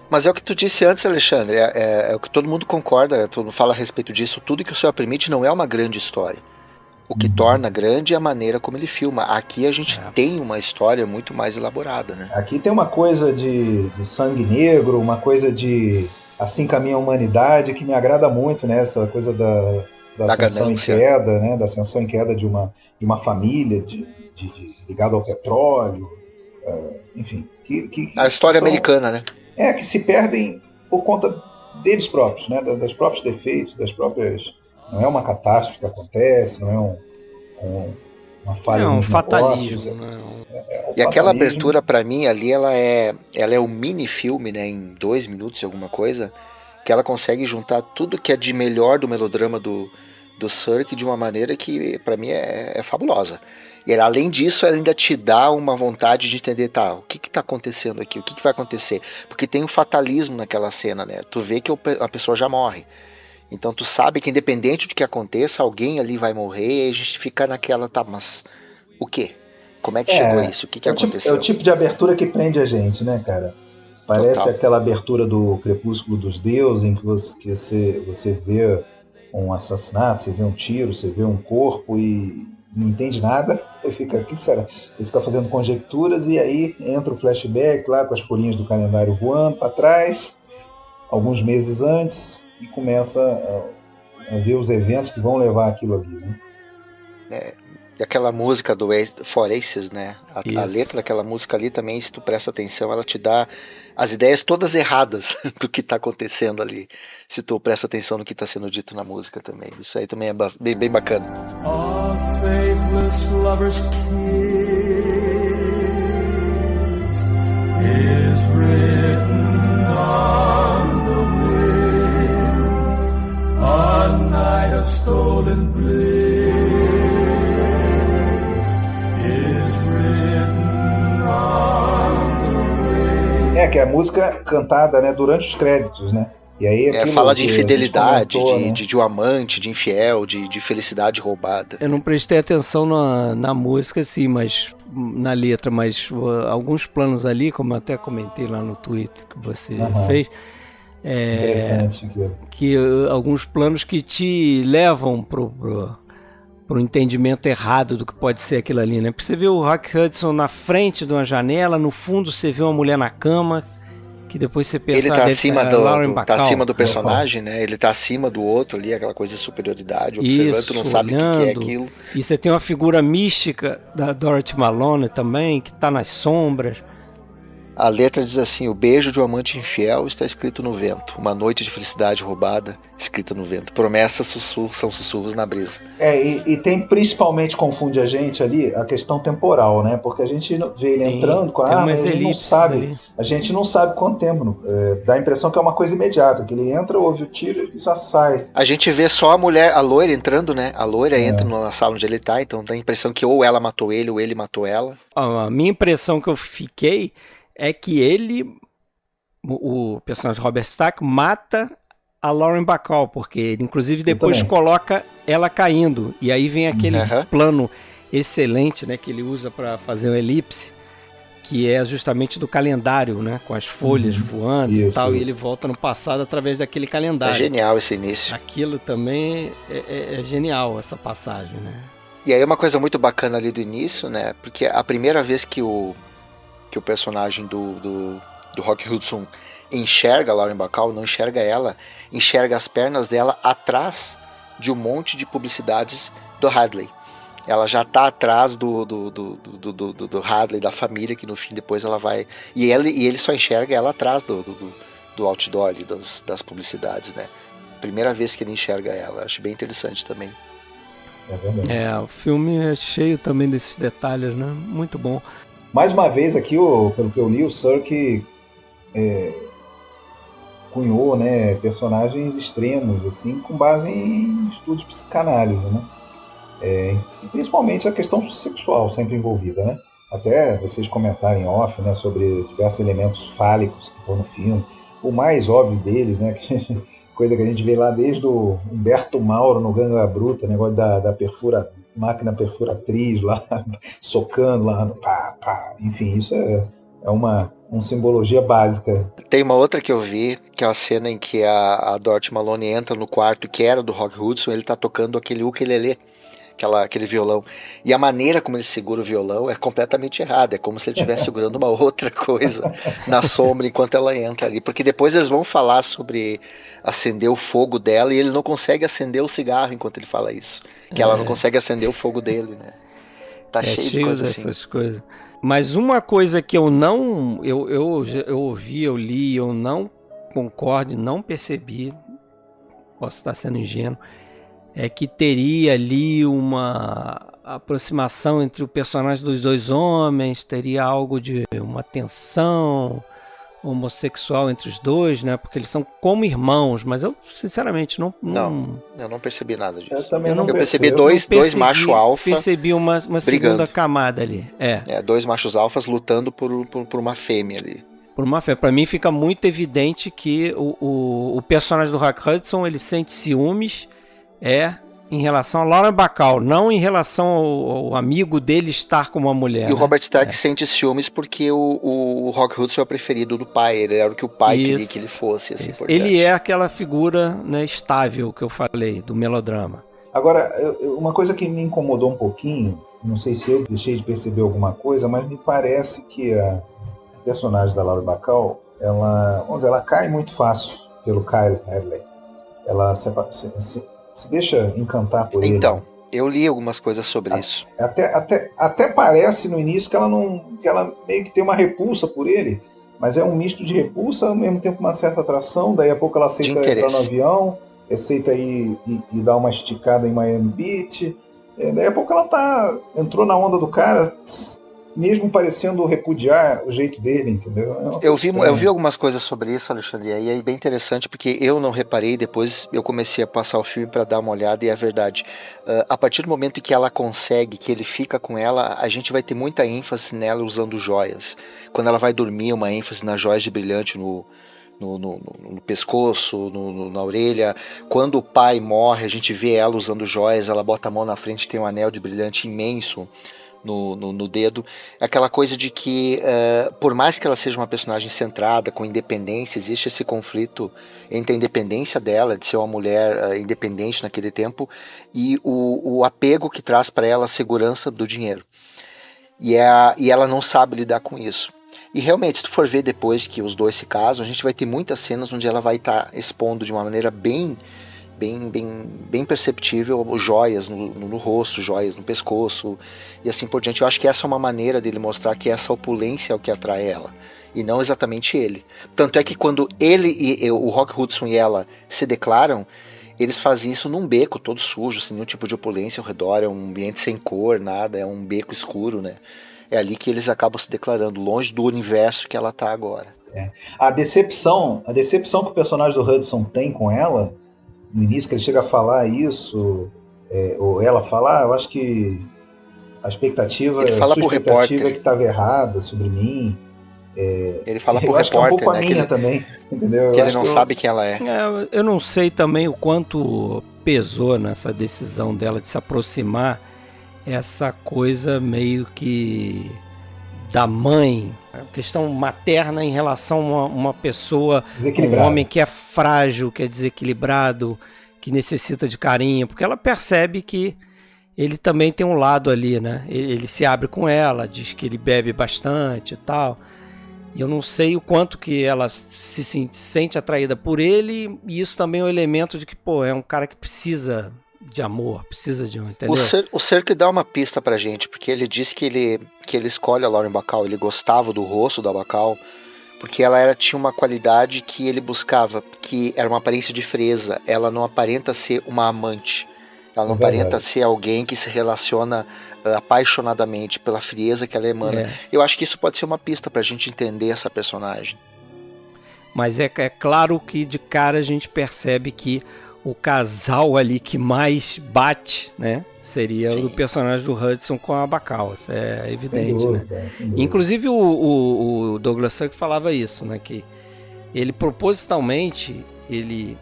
Mas é o que tu disse antes, Alexandre, é o que todo mundo concorda, todo mundo fala a respeito disso. Tudo que o Céu Permite não é uma grande história. O que torna grande é a maneira como ele filma. Aqui a gente tem uma história muito mais elaborada, né? Aqui tem uma coisa de sangue negro, uma coisa de Assim Caminha a Humanidade, que me agrada muito, né? Essa coisa da ascensão e queda, né? Da ascensão e queda de uma família ligada ao petróleo, enfim. A história americana, né? Que se perdem por conta deles próprios, né? Das próprios defeitos, das próprias... Não é uma catástrofe que acontece, não é uma falha nos fatalismo, negócios. E aquela abertura, para mim, ali, ela é um mini-filme, né? Em 2 minutos e alguma coisa, que ela consegue juntar tudo que é de melhor do melodrama do Sirk de uma maneira que, para mim, é fabulosa. E além disso, ela ainda te dá uma vontade de entender, tá, o que tá acontecendo aqui? O que vai acontecer? Porque tem um fatalismo naquela cena, né? Tu vê que a pessoa já morre. Então tu sabe que independente do que aconteça, alguém ali vai morrer e a gente fica naquela, tá, mas o quê? Como é que chegou isso? O que aconteceu? É o tipo de abertura que prende a gente, né, cara? Parece Total. Aquela abertura do Crepúsculo dos Deuses, em que você vê um assassinato, você vê um tiro, você vê um corpo e não entende nada. Você fica, o que será? Você fica fazendo conjecturas e aí entra o flashback lá com as folhinhas do calendário voando para trás, alguns meses antes, e começa a ver os eventos que vão levar aquilo ali, né? E aquela música do For Aces, né? A letra daquela música ali também, se tu presta atenção, ela te dá as ideias todas erradas do que está acontecendo ali, se tu presta atenção no que está sendo dito na música também. Isso aí também é bem bacana. A faithless lover's kiss is written on the wind, a night of stolen bliss. Que é a música cantada, né, durante os créditos, né? E aí fala de infidelidade, comentou, de um amante, de infiel, de felicidade roubada. Eu não prestei atenção na música, assim, mas na letra, mas alguns planos ali, como eu até comentei lá no Twitter que você fez, interessante que alguns planos que te levam pro entendimento errado do que pode ser aquilo ali, né? Porque você vê o Rock Hudson na frente de uma janela, no fundo você vê uma mulher na cama, que depois você pensa... Ele tá acima do personagem, né? Ele tá acima do outro ali, aquela coisa de superioridade, observando, tu não sabe o que é aquilo. E você tem uma figura mística da Dorothy Malone também, que tá nas sombras. A letra diz assim: o beijo de um amante infiel está escrito no vento, uma noite de felicidade roubada escrita no vento, promessas são sussurros na brisa. E tem, principalmente confunde a gente ali a questão temporal, né? Porque a gente vê ele entrando com a arma e a gente não sabe ali. A gente não sabe quanto tempo, dá a impressão que é uma coisa imediata, que ele entra, ouve o tiro e já sai. A gente vê só a mulher, a loira entrando, né? A loira entra na sala onde ele tá, então dá a impressão que ou ela matou ele ou ele matou ela. A minha impressão que eu fiquei é que ele, o personagem Robert Stack, mata a Lauren Bacall, porque ele inclusive depois coloca ela caindo, e aí vem aquele plano excelente, né, que ele usa para fazer uma elipse, que é justamente do calendário, né, com as folhas voando e tal, e ele volta no passado através daquele calendário. É genial esse início. Aquilo também é genial, essa passagem, né. E aí uma coisa muito bacana ali do início, né, porque a primeira vez que o personagem do Rock Hudson enxerga a Lauren Bacall, não enxerga ela, enxerga as pernas dela atrás de um monte de publicidades do Hadley. Ela já está atrás do Hadley, da família, que no fim depois ela vai... E ele só enxerga ela atrás do outdoor ali, das publicidades, né? Primeira vez que ele enxerga ela. Acho bem interessante também. O filme é cheio também desses detalhes, né? Muito bom. Mais uma vez aqui, pelo que eu li, o Sirk cunhou, né, personagens extremos, assim, com base em estudos de psicanálise, né? E principalmente a questão sexual sempre envolvida, né? Até vocês comentarem off, né, sobre diversos elementos fálicos que estão no filme. O mais óbvio deles, né, coisa que a gente vê lá desde o Humberto Mauro no Ganga Bruta, negócio da máquina perfuratriz lá, socando lá no pá, pá. Enfim, isso é uma simbologia básica. Tem uma outra que eu vi, que é a cena em que a Dorothy Malone entra no quarto que era do Rock Hudson, ele tá tocando aquele ukulele, aquele violão. E a maneira como ele segura o violão é completamente errada. É como se ele estivesse segurando uma outra coisa na sombra enquanto ela entra ali. Porque depois eles vão falar sobre acender o fogo dela e ele não consegue acender o cigarro enquanto ele fala isso. Que ela não consegue acender o fogo dele, né? Tá cheio de coisa dessas assim. Coisas. Mas uma coisa que eu não... Eu ouvi, eu li, eu não concordo, não percebi, posso estar sendo ingênuo, é que teria ali uma aproximação entre o personagem dos dois homens, teria algo de uma tensão homossexual entre os dois, né? Porque eles são como irmãos, mas eu sinceramente não eu não percebi nada disso. Eu também não percebi dois machos alfa. Percebi uma segunda camada ali. Dois machos alfas lutando por uma fêmea ali. Por uma fêmea. Para mim fica muito evidente que o personagem do Rock Hudson, ele sente ciúmes em relação a Lauren Bacall, não em relação ao amigo dele estar com uma mulher. E o Robert Stack sente ciúmes porque o Rock Hudson é o preferido do pai, ele era o que o pai queria que ele fosse. Assim, ele é aquela figura, né, estável que eu falei, do melodrama. Agora, uma coisa que me incomodou um pouquinho, não sei se eu deixei de perceber alguma coisa, mas me parece que a personagem da Lauren Bacall, ela cai muito fácil pelo Kyle Hadley. Ela se deixa encantar por ele. Então, eu li algumas coisas sobre isso. Até parece no início que ela meio que tem uma repulsa por ele, mas é um misto de repulsa, ao mesmo tempo uma certa atração, daí a pouco ela aceita entrar no avião, aceita ir e dar uma esticada em Miami Beach, daí a pouco ela entrou na onda do cara, mesmo parecendo repudiar o jeito dele, entendeu? Eu vi algumas coisas sobre isso, Alexandre, e é bem interessante porque eu não reparei, depois eu comecei a passar o filme para dar uma olhada e é verdade. A partir do momento que ela consegue, que ele fica com ela, a gente vai ter muita ênfase nela usando joias. Quando ela vai dormir, uma ênfase nas joias de brilhante no pescoço, na orelha. Quando o pai morre, a gente vê ela usando joias, ela bota a mão na frente, tem um anel de brilhante imenso no dedo, aquela coisa de que por mais que ela seja uma personagem centrada, com independência, existe esse conflito entre a independência dela, de ser uma mulher independente naquele tempo, e o apego que traz para ela a segurança do dinheiro, e ela não sabe lidar com isso. E realmente, se tu for ver depois que os dois se casam, a gente vai ter muitas cenas onde ela vai estar expondo de uma maneira bem perceptível joias no rosto, joias no pescoço e assim por diante. Eu acho que essa é uma maneira dele mostrar que essa opulência é o que atrai ela e não exatamente ele. Tanto é que quando o Rock Hudson e ela se declaram, eles fazem isso num beco todo sujo, sem nenhum tipo de opulência ao redor, é um ambiente sem cor, nada, é um beco escuro, né? É ali que eles acabam se declarando, longe do universo que ela está agora. A decepção que o personagem do Hudson tem com ela, no início que ele chega a falar isso, ou ela falar, eu acho que a expectativa é que estava errada sobre mim. Ele fala pro repórter, eu acho que é um pouco a minha também, entendeu? Que ele não sabe quem ela é. Eu não sei também o quanto pesou nessa decisão dela de se aproximar essa coisa meio que da mãe, a questão materna em relação a uma pessoa, um homem que é frágil, que é desequilibrado, que necessita de carinho, porque ela percebe que ele também tem um lado ali, né? Ele se abre com ela, diz que ele bebe bastante e tal. E eu não sei o quanto que ela se sente atraída por ele, e isso também é um elemento de que, é um cara que precisa de amor, precisa de um, entendeu? O Serkis dá uma pista pra gente, porque ele diz que ele escolhe a Lauren Bacall, ele gostava do rosto da Bacall, porque ela tinha uma qualidade que ele buscava, que era uma aparência de frieza, ela não aparenta ser uma amante, ela não aparenta ser alguém que se relaciona apaixonadamente pela frieza que ela emana. Eu acho que isso pode ser uma pista pra gente entender essa personagem. Mas é claro que de cara a gente percebe que o casal ali que mais bate, né, seria o do personagem do Hudson com a Bacall. Isso é evidente, dúvida, né? sem dúvida. Inclusive o Douglas Sirk falava isso, né, que ele propositalmente ele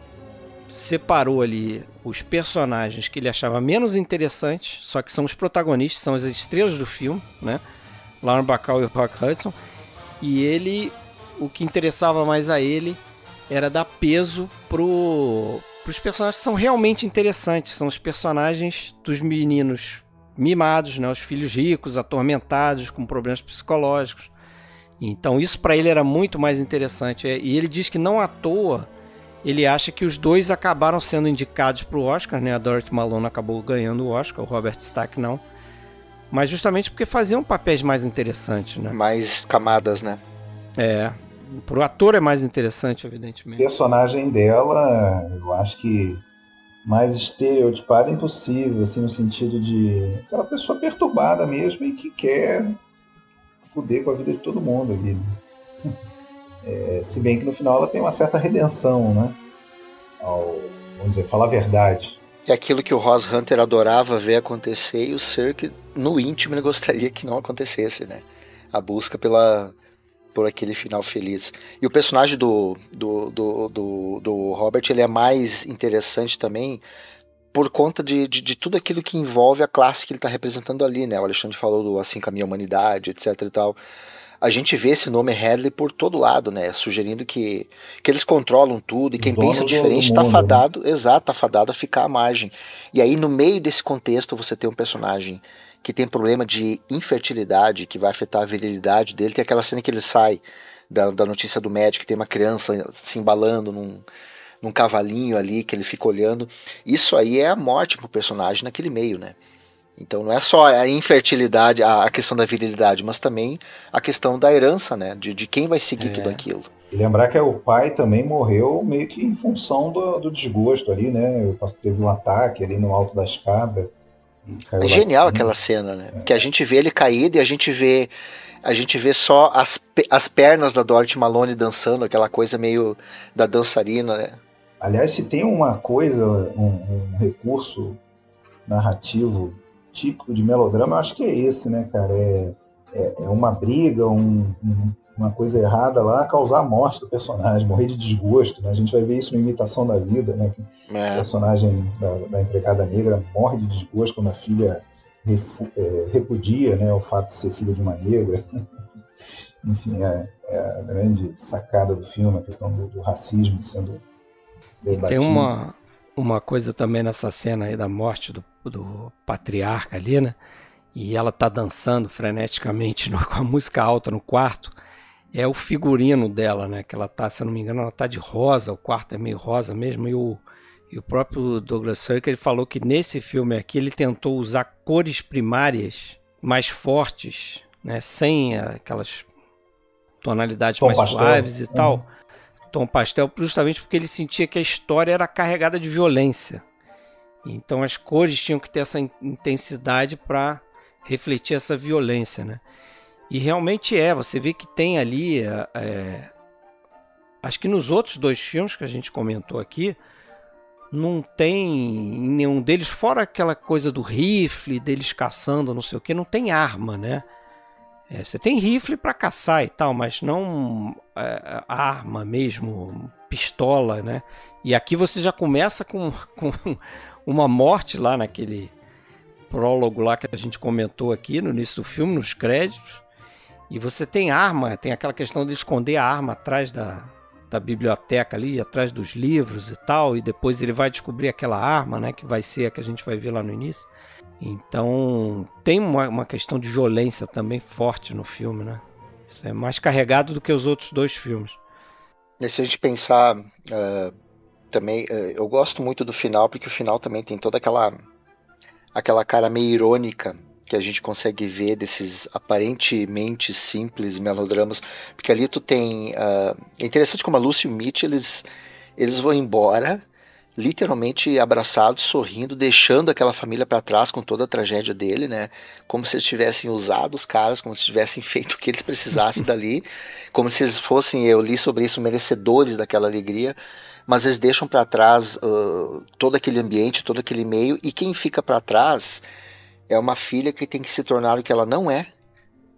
separou ali os personagens que ele achava menos interessantes, só que são os protagonistas, são as estrelas do filme, né? Lauren Bacall e Rock Hudson. E ele, o que interessava mais a ele era dar peso pros personagens que são realmente interessantes. São os personagens dos meninos mimados, né? Os filhos ricos, atormentados, com problemas psicológicos. Então isso para ele era muito mais interessante. E ele diz que não à toa ele acha que os dois acabaram sendo indicados para o Oscar, né? A Dorothy Malone acabou ganhando o Oscar, o Robert Stack não. Mas justamente porque faziam papéis mais interessantes, né? Mais camadas, né? Pro ator é mais interessante, O evidentemente. personagem dela, eu acho que mais estereotipada impossível, assim, no sentido de aquela pessoa perturbada mesmo e que quer fuder com a vida de todo mundo ali. Se bem que no final ela tem uma certa redenção, né? Vamos dizer, falar a verdade. É aquilo que o Ross Hunter adorava ver acontecer e o Sirk, no íntimo, ele gostaria que não acontecesse, né? A busca por aquele final feliz. E o personagem do Robert, ele é mais interessante também por conta de tudo aquilo que envolve a classe que ele está representando ali, né? O Alexandre falou do Assim Caminha a Humanidade, etc e tal. A gente vê esse nome Hadley por todo lado, né? Sugerindo que eles controlam tudo e quem pensa diferente está fadado, né? Exato, tá fadado a ficar à margem. E aí, no meio desse contexto, você tem um personagem que tem problema de infertilidade, que vai afetar a virilidade dele. Tem aquela cena que ele sai da notícia do médico, que tem uma criança se embalando num cavalinho ali, que ele fica olhando. Isso aí é a morte pro personagem naquele meio, né? Então não é só a infertilidade, a questão da virilidade, mas também a questão da herança, né? De quem vai seguir tudo aquilo. E lembrar que o pai também morreu meio que em função do desgosto ali, né? Teve um ataque ali no alto da escada. É genial aquela cena, né? Que a gente vê ele caído e a gente vê só as pernas da Dorothy Malone dançando, aquela coisa meio da dançarina, né? Aliás, se tem uma coisa, um recurso narrativo típico de melodrama, eu acho que é esse, né, cara? É uma briga, uma coisa errada lá, causar a morte do personagem, morrer de desgosto, né? A gente vai ver isso no Imitação da Vida, né? O personagem da empregada negra morre de desgosto quando a filha repudia, né, o fato de ser filha de uma negra. Enfim, é a grande sacada do filme, a questão do racismo sendo debatido. Tem uma coisa também nessa cena aí da morte do patriarca ali, né? E ela tá dançando freneticamente com a música alta no quarto. É o figurino dela, né? Que ela tá, se eu não me engano, ela tá de rosa, o quarto é meio rosa mesmo. E o próprio Douglas Sirk, ele falou que nesse filme aqui ele tentou usar cores primárias mais fortes, né? Sem aquelas tonalidades tom mais pastel, suaves e tal. Tom pastel, justamente porque ele sentia que a história era carregada de violência. Então as cores tinham que ter essa intensidade para refletir essa violência, né? E realmente você vê que tem ali, acho que nos outros dois filmes que a gente comentou aqui, não tem em nenhum deles, fora aquela coisa do rifle, deles caçando, não sei o que, não tem arma, né? Você tem rifle para caçar e tal, mas não arma mesmo, pistola, né? E aqui você já começa com uma morte lá naquele prólogo lá que a gente comentou aqui no início do filme, nos créditos. E você tem arma, tem aquela questão de esconder a arma atrás da biblioteca ali, atrás dos livros e tal. E depois ele vai descobrir aquela arma, né? Que vai ser a que a gente vai ver lá no início. Então tem uma questão de violência também forte no filme, né? Isso é mais carregado do que os outros dois filmes. E se a gente pensar também, eu gosto muito do final, porque o final também tem toda aquela cara meio irônica que a gente consegue ver desses aparentemente simples melodramas, porque ali tu tem... é interessante como a Lucy e o Mitch, eles vão embora literalmente abraçado, sorrindo, deixando aquela família para trás com toda a tragédia dele, né? Como se eles tivessem usado os caras, como se tivessem feito o que eles precisassem dali, como se eles fossem, eu li sobre isso, merecedores daquela alegria, mas eles deixam para trás todo aquele ambiente, todo aquele meio, e quem fica para trás é uma filha que tem que se tornar o que ela não é,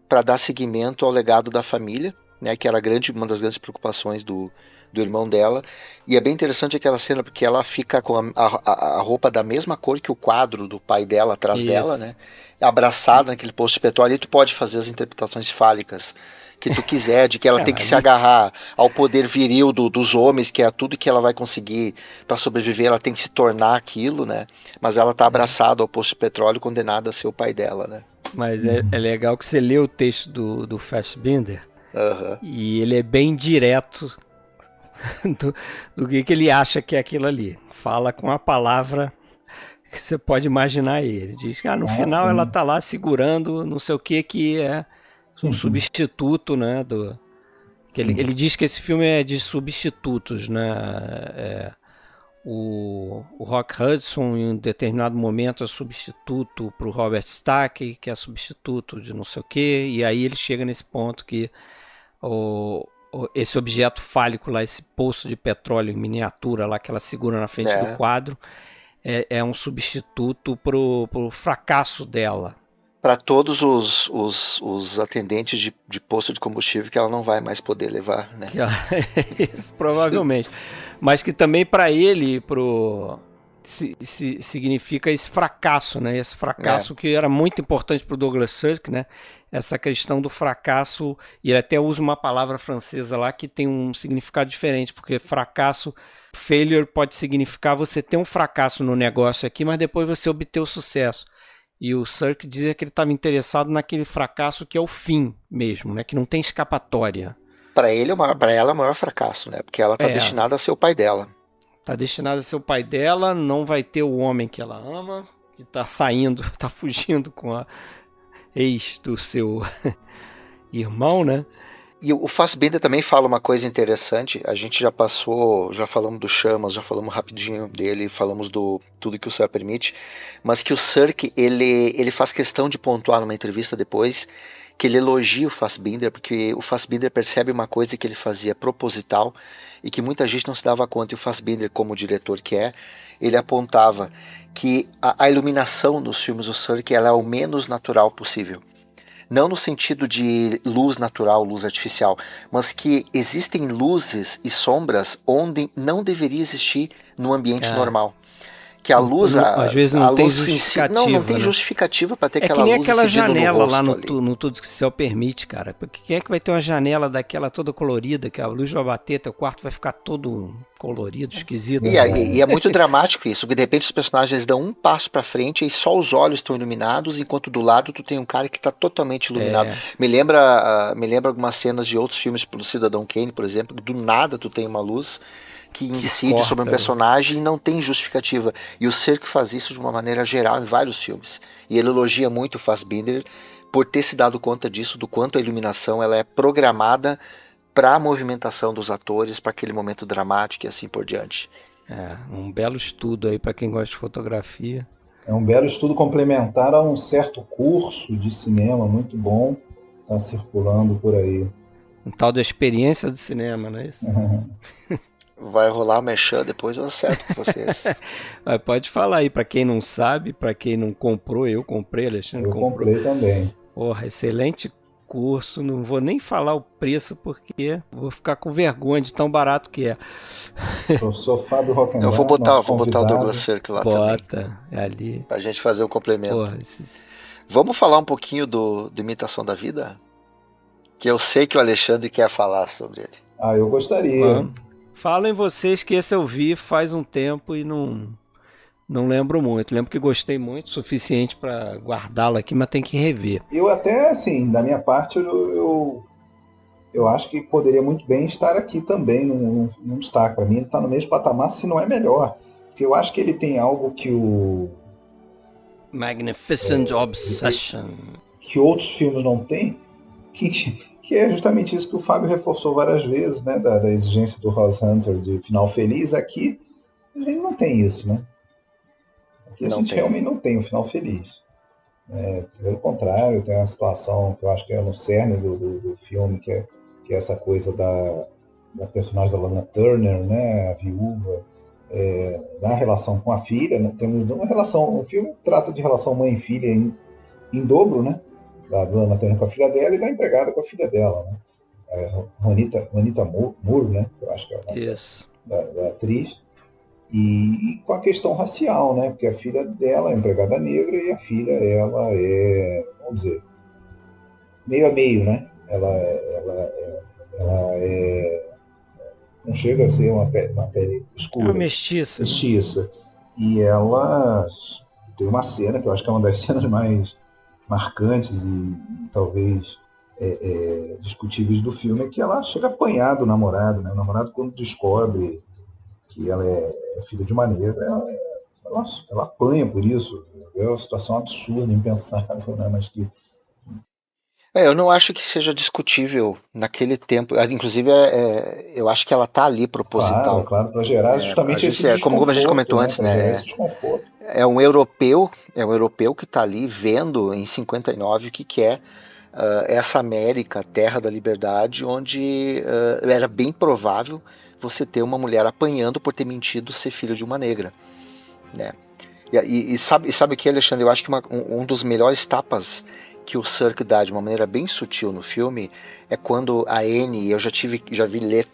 para dar seguimento ao legado da família, né? Que era uma das grandes preocupações do irmão dela. E é bem interessante aquela cena, porque ela fica com a roupa da mesma cor que o quadro do pai dela atrás dela, né? Abraçada naquele poço de petróleo, e tu pode fazer as interpretações fálicas que tu quiser, de que ela tem que se agarrar ao poder viril dos homens, que é tudo que ela vai conseguir para sobreviver, ela tem que se tornar aquilo, né? Mas ela tá abraçada ao poço de petróleo, condenada a ser o pai dela, né? Mas é legal que você lê o texto do Fassbinder, e ele é bem direto do que ele acha que é aquilo ali. Fala com a palavra que você pode imaginar ele. Diz que no final ela tá lá segurando não sei o que é um substituto, né? Ele diz que esse filme é de substitutos, né? O Rock Hudson, em um determinado momento, é substituto para o Robert Stack, que é substituto de não sei o que, e aí ele chega nesse ponto que esse objeto fálico lá, esse poço de petróleo em miniatura lá que ela segura na frente do quadro, é um substituto pro fracasso dela. Para todos os atendentes de posto de combustível que ela não vai mais poder levar, né? Isso, provavelmente. Mas que também para ele significa esse fracasso, né? Esse fracasso que era muito importante para o Douglas Sirk, né? Essa questão do fracasso, e ele até usa uma palavra francesa lá que tem um significado diferente, porque fracasso, failure pode significar você ter um fracasso no negócio aqui, mas depois você obter o sucesso. E o Sirk dizia que ele estava interessado naquele fracasso que é o fim mesmo, né? Que não tem escapatória. Para ela é o maior fracasso, né? Porque ela está destinada a ser o pai dela. Está destinada a ser o pai dela, não vai ter o homem que ela ama, que está fugindo com a ex do seu irmão, né? E o Fassbinder também fala uma coisa interessante. A gente já falamos do Chamas, já falamos rapidinho dele, falamos do Tudo que o Céu Permite, mas que o Sirk, ele faz questão de pontuar numa entrevista depois, que ele elogia o Fassbinder, porque o Fassbinder percebe uma coisa que ele fazia proposital e que muita gente não se dava conta, e o Fassbinder, como diretor que é, ele apontava que a iluminação dos filmes do Sirk ela é o menos natural possível. Não no sentido de luz natural, luz artificial, mas que existem luzes e sombras onde não deveria existir no ambiente normal. Que a luz, às vezes não tem justificativa. Não tem justificativa para ter aquela luz. É que nem aquela janela lá no Tudo que o Céu Permite, cara. Porque quem é que vai ter uma janela daquela toda colorida, que a luz vai bater, teu quarto vai ficar todo colorido, esquisito. E é muito dramático isso, que de repente os personagens dão um passo para frente e só os olhos estão iluminados, enquanto do lado tu tem um cara que está totalmente iluminado. Me lembra algumas cenas de outros filmes do Cidadão Kane, por exemplo, do nada tu tem uma luz que incide sobre um personagem e não tem justificativa. E o Sirk faz isso de uma maneira geral em vários filmes. E ele elogia muito o Fassbinder por ter se dado conta disso, do quanto a iluminação ela é programada para a movimentação dos atores, para aquele momento dramático e assim por diante. Um belo estudo aí para quem gosta de fotografia. É um belo estudo complementar a um certo curso de cinema muito bom, está circulando por aí. Um tal da experiência do cinema, não é isso? Vai rolar merchan, depois eu acerto com vocês. Mas pode falar aí, para quem não sabe, para quem não comprou, eu comprei, Alexandre comprou. Eu comprei também. Porra, excelente curso, não vou nem falar o preço porque vou ficar com vergonha de tão barato que é. Professor Fábio Rockenbach, eu vou botar o Douglas Sirk lá também. Bota, é ali. Pra gente fazer o complemento. Porra, Vamos falar um pouquinho do Imitação da Vida? Que eu sei que o Alexandre quer falar sobre ele. Eu gostaria. Falem vocês que esse eu vi faz um tempo e não lembro muito. Lembro que gostei muito, suficiente para guardá-lo aqui, mas tem que rever. Eu até, assim, da minha parte, eu acho que poderia muito bem estar aqui também, num destaque. Para mim, ele está no mesmo patamar, se não é melhor. Porque eu acho que ele tem algo que o... Magnificent Obsession. Que outros filmes não têm, que é justamente isso que o Fábio reforçou várias vezes, né, da exigência do Ross Hunter de final feliz. Aqui A gente não tem isso, né? Aqui a Não gente tem. realmente não tem um final feliz. Pelo contrário, tem uma situação que eu acho que é no cerne do filme, que é essa coisa da personagem da Lana Turner, né, a viúva, na relação com a filha, né, temos uma relação, o filme trata de relação mãe e filha em dobro, né, da Lana Turner com a filha dela e da empregada com a filha dela, né, Juanita Moore, né, que eu acho que é o nome Isso. da atriz, e com a questão racial, né, porque a filha dela é empregada negra e a filha, ela é, vamos dizer, meio a meio, né, ela não chega a ser uma pele É escura, uma mestiça. Né? mestiça. E ela tem uma cena que eu acho que é uma das cenas mais marcantes e talvez discutíveis do filme, é que ela chega a apanhar do namorado, né? O namorado, quando descobre que ela é filha de uma negra, ela apanha por isso. É uma situação absurda, impensável, né? Mas que Eu não acho que seja discutível naquele tempo. Inclusive, eu acho que ela tá ali claro, proposital. claro, para gerar A justamente esse gente, como a gente desconforto, comentou né? antes, Para gerar esse né? desconforto. É um europeu que está ali vendo em 59 o que é essa América, terra da liberdade, onde era bem provável você ter uma mulher apanhando por ter mentido ser filho de uma negra, né? E sabe o que, Alexandre? Eu acho que um dos melhores tapas que o Sirk dá de uma maneira bem sutil no filme é quando a Anne, eu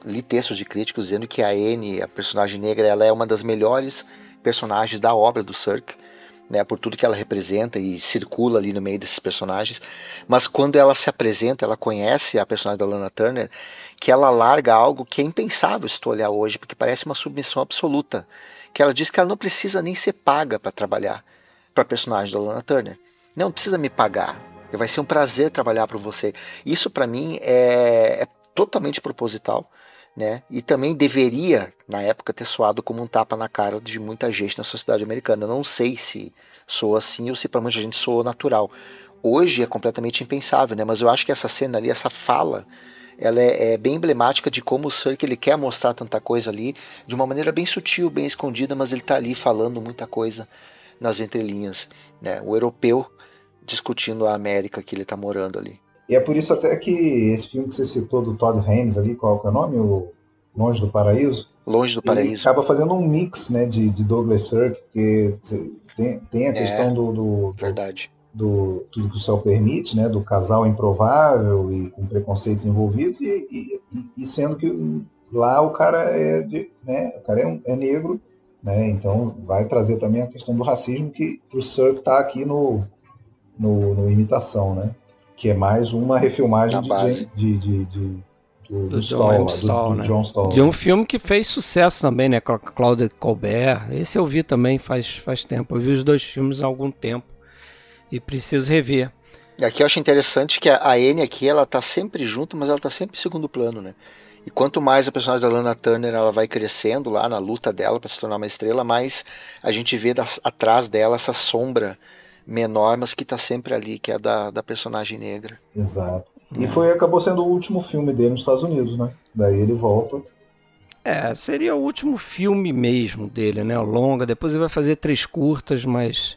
li textos de críticos dizendo que a Anne, a personagem negra, ela é uma das melhores personagens da obra do Sirk, né, por tudo que ela representa e circula ali no meio desses personagens, mas quando ela se apresenta, ela conhece a personagem da Lana Turner, que ela larga algo que é impensável se tu olhar hoje, porque parece uma submissão absoluta, que ela diz que ela não precisa nem ser paga para trabalhar para a personagem da Lana Turner. Não precisa me pagar, vai ser um prazer trabalhar para você. Isso para mim é totalmente proposital, né? E também deveria, na época, ter soado como um tapa na cara de muita gente na sociedade americana. Eu não sei se soou assim ou se para muita gente soou natural. Hoje é completamente impensável, né? Mas eu acho que essa cena ali, essa fala, ela é bem emblemática de como o Sirk ele quer mostrar tanta coisa ali de uma maneira bem sutil, bem escondida, mas ele está ali falando muita coisa nas entrelinhas, né? O europeu discutindo a América que ele está morando ali. E é por isso até que esse filme que você citou do Todd Haynes ali, qual que é o nome? O Longe do Paraíso. Longe do Ele Paraíso. acaba fazendo um mix, né, de Douglas Sirk, porque tem a questão verdade. do tudo que o céu permite, né, do casal improvável e com preconceitos envolvidos, e sendo que lá o cara o cara é negro, né, então vai trazer também a questão do racismo que o Sirk está aqui no Imitação, né, que é mais uma refilmagem do John Stahl. De um filme que fez sucesso também, né? Claude Colbert. Esse eu vi também faz tempo. Eu vi os dois filmes há algum tempo e preciso rever. E aqui eu acho interessante que a Anne aqui, ela tá sempre junto, mas ela tá sempre em segundo plano, né? E quanto mais a personagem da Lana Turner ela vai crescendo lá na luta dela para se tornar uma estrela, mais a gente vê atrás dela essa sombra menor, mas que tá sempre ali, que é da personagem negra. Exato. E acabou sendo o último filme dele nos Estados Unidos, né? Daí ele volta. Seria o último filme mesmo dele, né? O longa. Depois ele vai fazer 3 curtas, mas...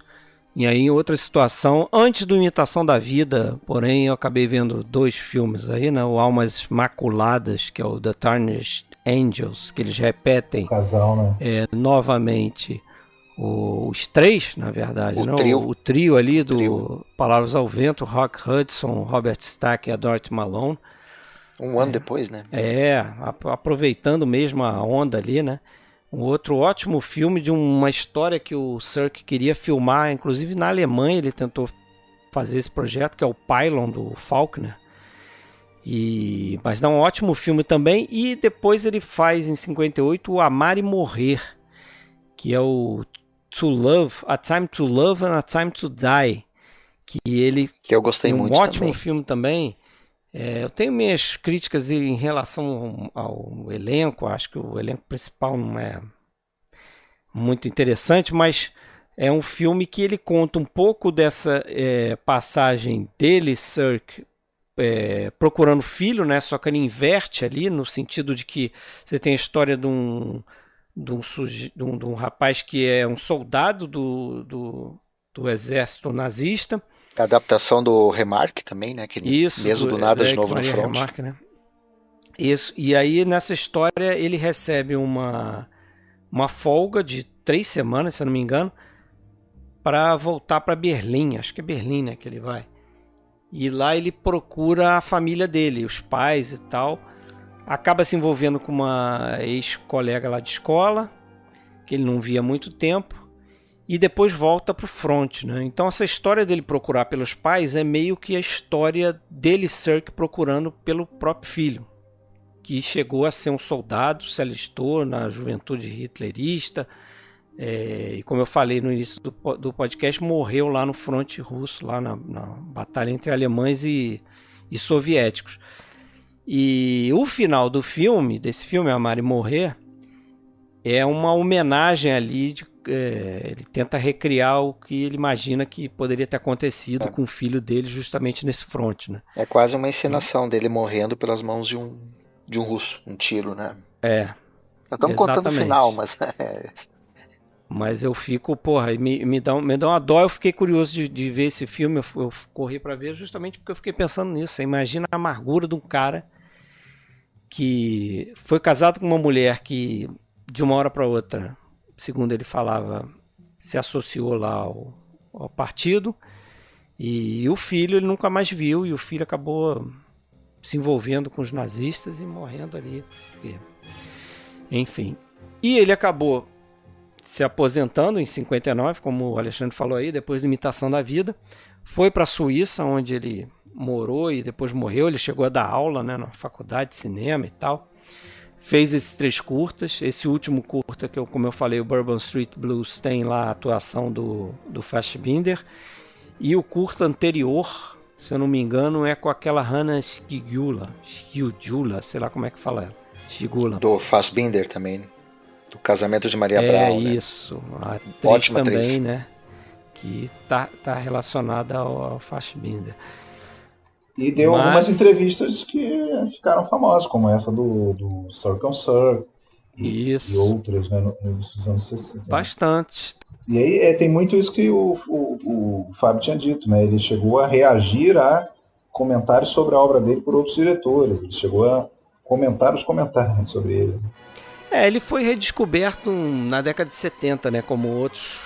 E aí em outra situação, antes do Imitação da Vida, porém eu acabei vendo 2 filmes aí, né? O Almas Maculadas, que é o The Tarnished Angels, que eles repetem o casal, né? Novamente os 3, na verdade, o trio ali do Palavras ao Vento, Rock Hudson, Robert Stack e a Dorothy Malone. Um ano depois, né? Aproveitando mesmo a onda ali, né? Um outro ótimo filme de uma história que o Sirk queria filmar, inclusive na Alemanha ele tentou fazer esse projeto, que é o Pylon do Faulkner. Mas dá um ótimo filme também. E depois ele faz em 58 o Amar e Morrer, que é o To Love, A Time to Love and A Time to Die, que eu gostei muito ótimo também. Filme também. Eu tenho minhas críticas em relação ao elenco. Acho que o elenco principal não é muito interessante, mas é um filme que ele conta um pouco dessa passagem dele, Sirk, procurando filho, né? Só que ele inverte ali, no sentido de que você tem a história de um de um rapaz que é um soldado do exército nazista. A adaptação do Remarque também, né? Que Isso, mesmo do nada de novo no Maria front. Remarque, né? Isso, e aí nessa história ele recebe uma folga de 3 semanas, se eu não me engano, para voltar para Berlim. Acho que é Berlim, né, que ele vai. E lá ele procura a família dele, os pais e tal. Acaba se envolvendo com uma ex-colega lá de escola, que ele não via há muito tempo. E depois volta para o front, né? Então essa história dele procurar pelos pais é meio que a história dele, Sirk, procurando pelo próprio filho, que chegou a ser um soldado, se alistou na juventude hitlerista, e como eu falei no início do podcast, morreu lá no fronte russo, lá na batalha entre alemães e soviéticos. E o final desse filme, Amar e Morrer, é uma homenagem ali, ele tenta recriar o que ele imagina que poderia ter acontecido com o filho dele justamente nesse fronte, né? É quase uma encenação dele morrendo pelas mãos de um russo, um tiro, né? Estamos contando o final, mas... Mas eu fico, me dá uma dó. Eu fiquei curioso de ver esse filme, eu corri para ver justamente porque eu fiquei pensando nisso. Você imagina a amargura de um cara que foi casado com uma mulher que, de uma hora para outra, segundo ele falava, se associou lá ao partido, e o filho ele nunca mais viu, e o filho acabou se envolvendo com os nazistas e morrendo ali. Enfim. E ele acabou se aposentando em 59, como o Alexandre falou aí, depois da Imitação da Vida. Foi para a Suíça, onde ele morou e depois morreu. Ele chegou a dar aula, né, na faculdade de cinema e tal. Fez esses 3 curtas. Esse último curta, como eu falei, o Bourbon Street Blues, tem lá a atuação do Fassbinder. E o curta anterior, se eu não me engano, é com aquela Hanna Schigula, sei lá como é que fala ela. Schigula. Do Fassbinder também, do Casamento de Maria Braun. Isso. A atriz ótima também, atriz, né? Que tá relacionada ao Fassbinder. E deu algumas entrevistas que ficaram famosas, como essa do Circle on Circle e outras, né, nos anos 60. Bastante. E aí tem muito isso que o Fábio tinha dito, né? Ele chegou a reagir a comentários sobre a obra dele por outros diretores. Ele chegou a comentar os comentários sobre ele. Ele foi redescoberto na década de 70, né? Como outros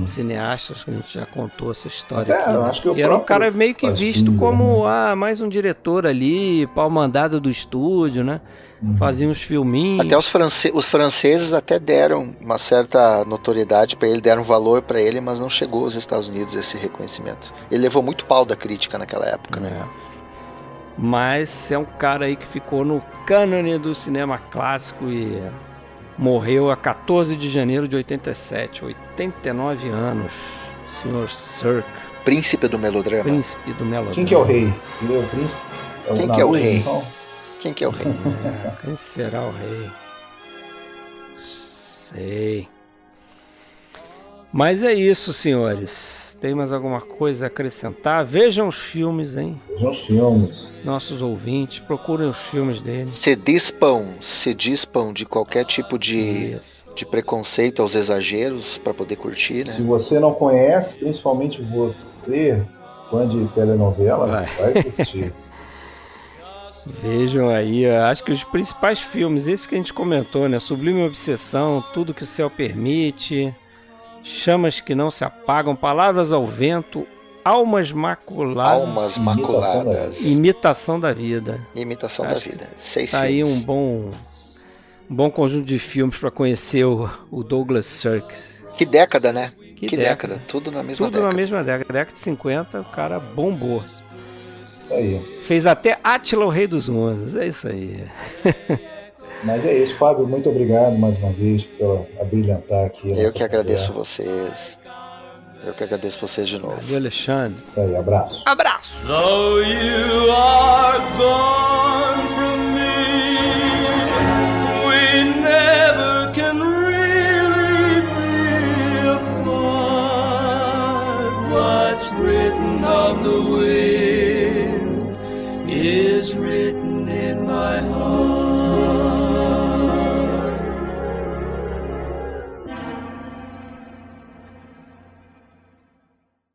cineastas, que a gente já contou essa história aqui, eu acho que era um cara meio que visto como mais um diretor ali, pau mandado do estúdio, né? Fazia uns filminhos. Até os franceses até deram uma certa notoriedade para ele, deram valor para ele, mas não chegou aos Estados Unidos esse reconhecimento. Ele levou muito pau da crítica naquela época, né? Mas é um cara aí que ficou no cânone do cinema clássico e morreu a 14 de janeiro de 87, 89 anos, Sr. Sirk. Príncipe do melodrama. Príncipe do melodrama. Quem que é o rei? Seria o príncipe? Quem que é o rei? Então? Quem que é o rei? Quem será o rei? Sei. Mas é isso, senhores. Tem mais alguma coisa a acrescentar? Vejam os filmes, hein? Vejam os filmes. Nossos ouvintes, procurem os filmes dele. Se dispam de qualquer tipo de preconceito aos exageros para poder curtir, né? Se você não conhece, principalmente você, fã de telenovela, vai curtir. Vejam aí, acho que os principais filmes, esse que a gente comentou, né? Sublime Obsessão, Tudo que o Céu Permite, Chamas que Não Se Apagam, Palavras ao Vento, Almas Maculadas. Imitação da Vida. Imitação da Vida. 6 tá filmes. Aí um bom conjunto de filmes para conhecer o Douglas Sirk. Que década, né? Que década. Tudo na mesma década. Tudo na mesma década. Década de 50, o cara bombou. Isso aí. Fez até Átila, o Rei dos Mundos. É isso aí. Mas é isso, Fábio. Muito obrigado mais uma vez por abrilhantar aqui. Eu que agradeço vocês. Eu que agradeço vocês de novo. Valeu, Alexandre. Isso aí, abraço. Abraço. Though you are gone from me, we never can really be apart. What's written on the wind is written in my heart.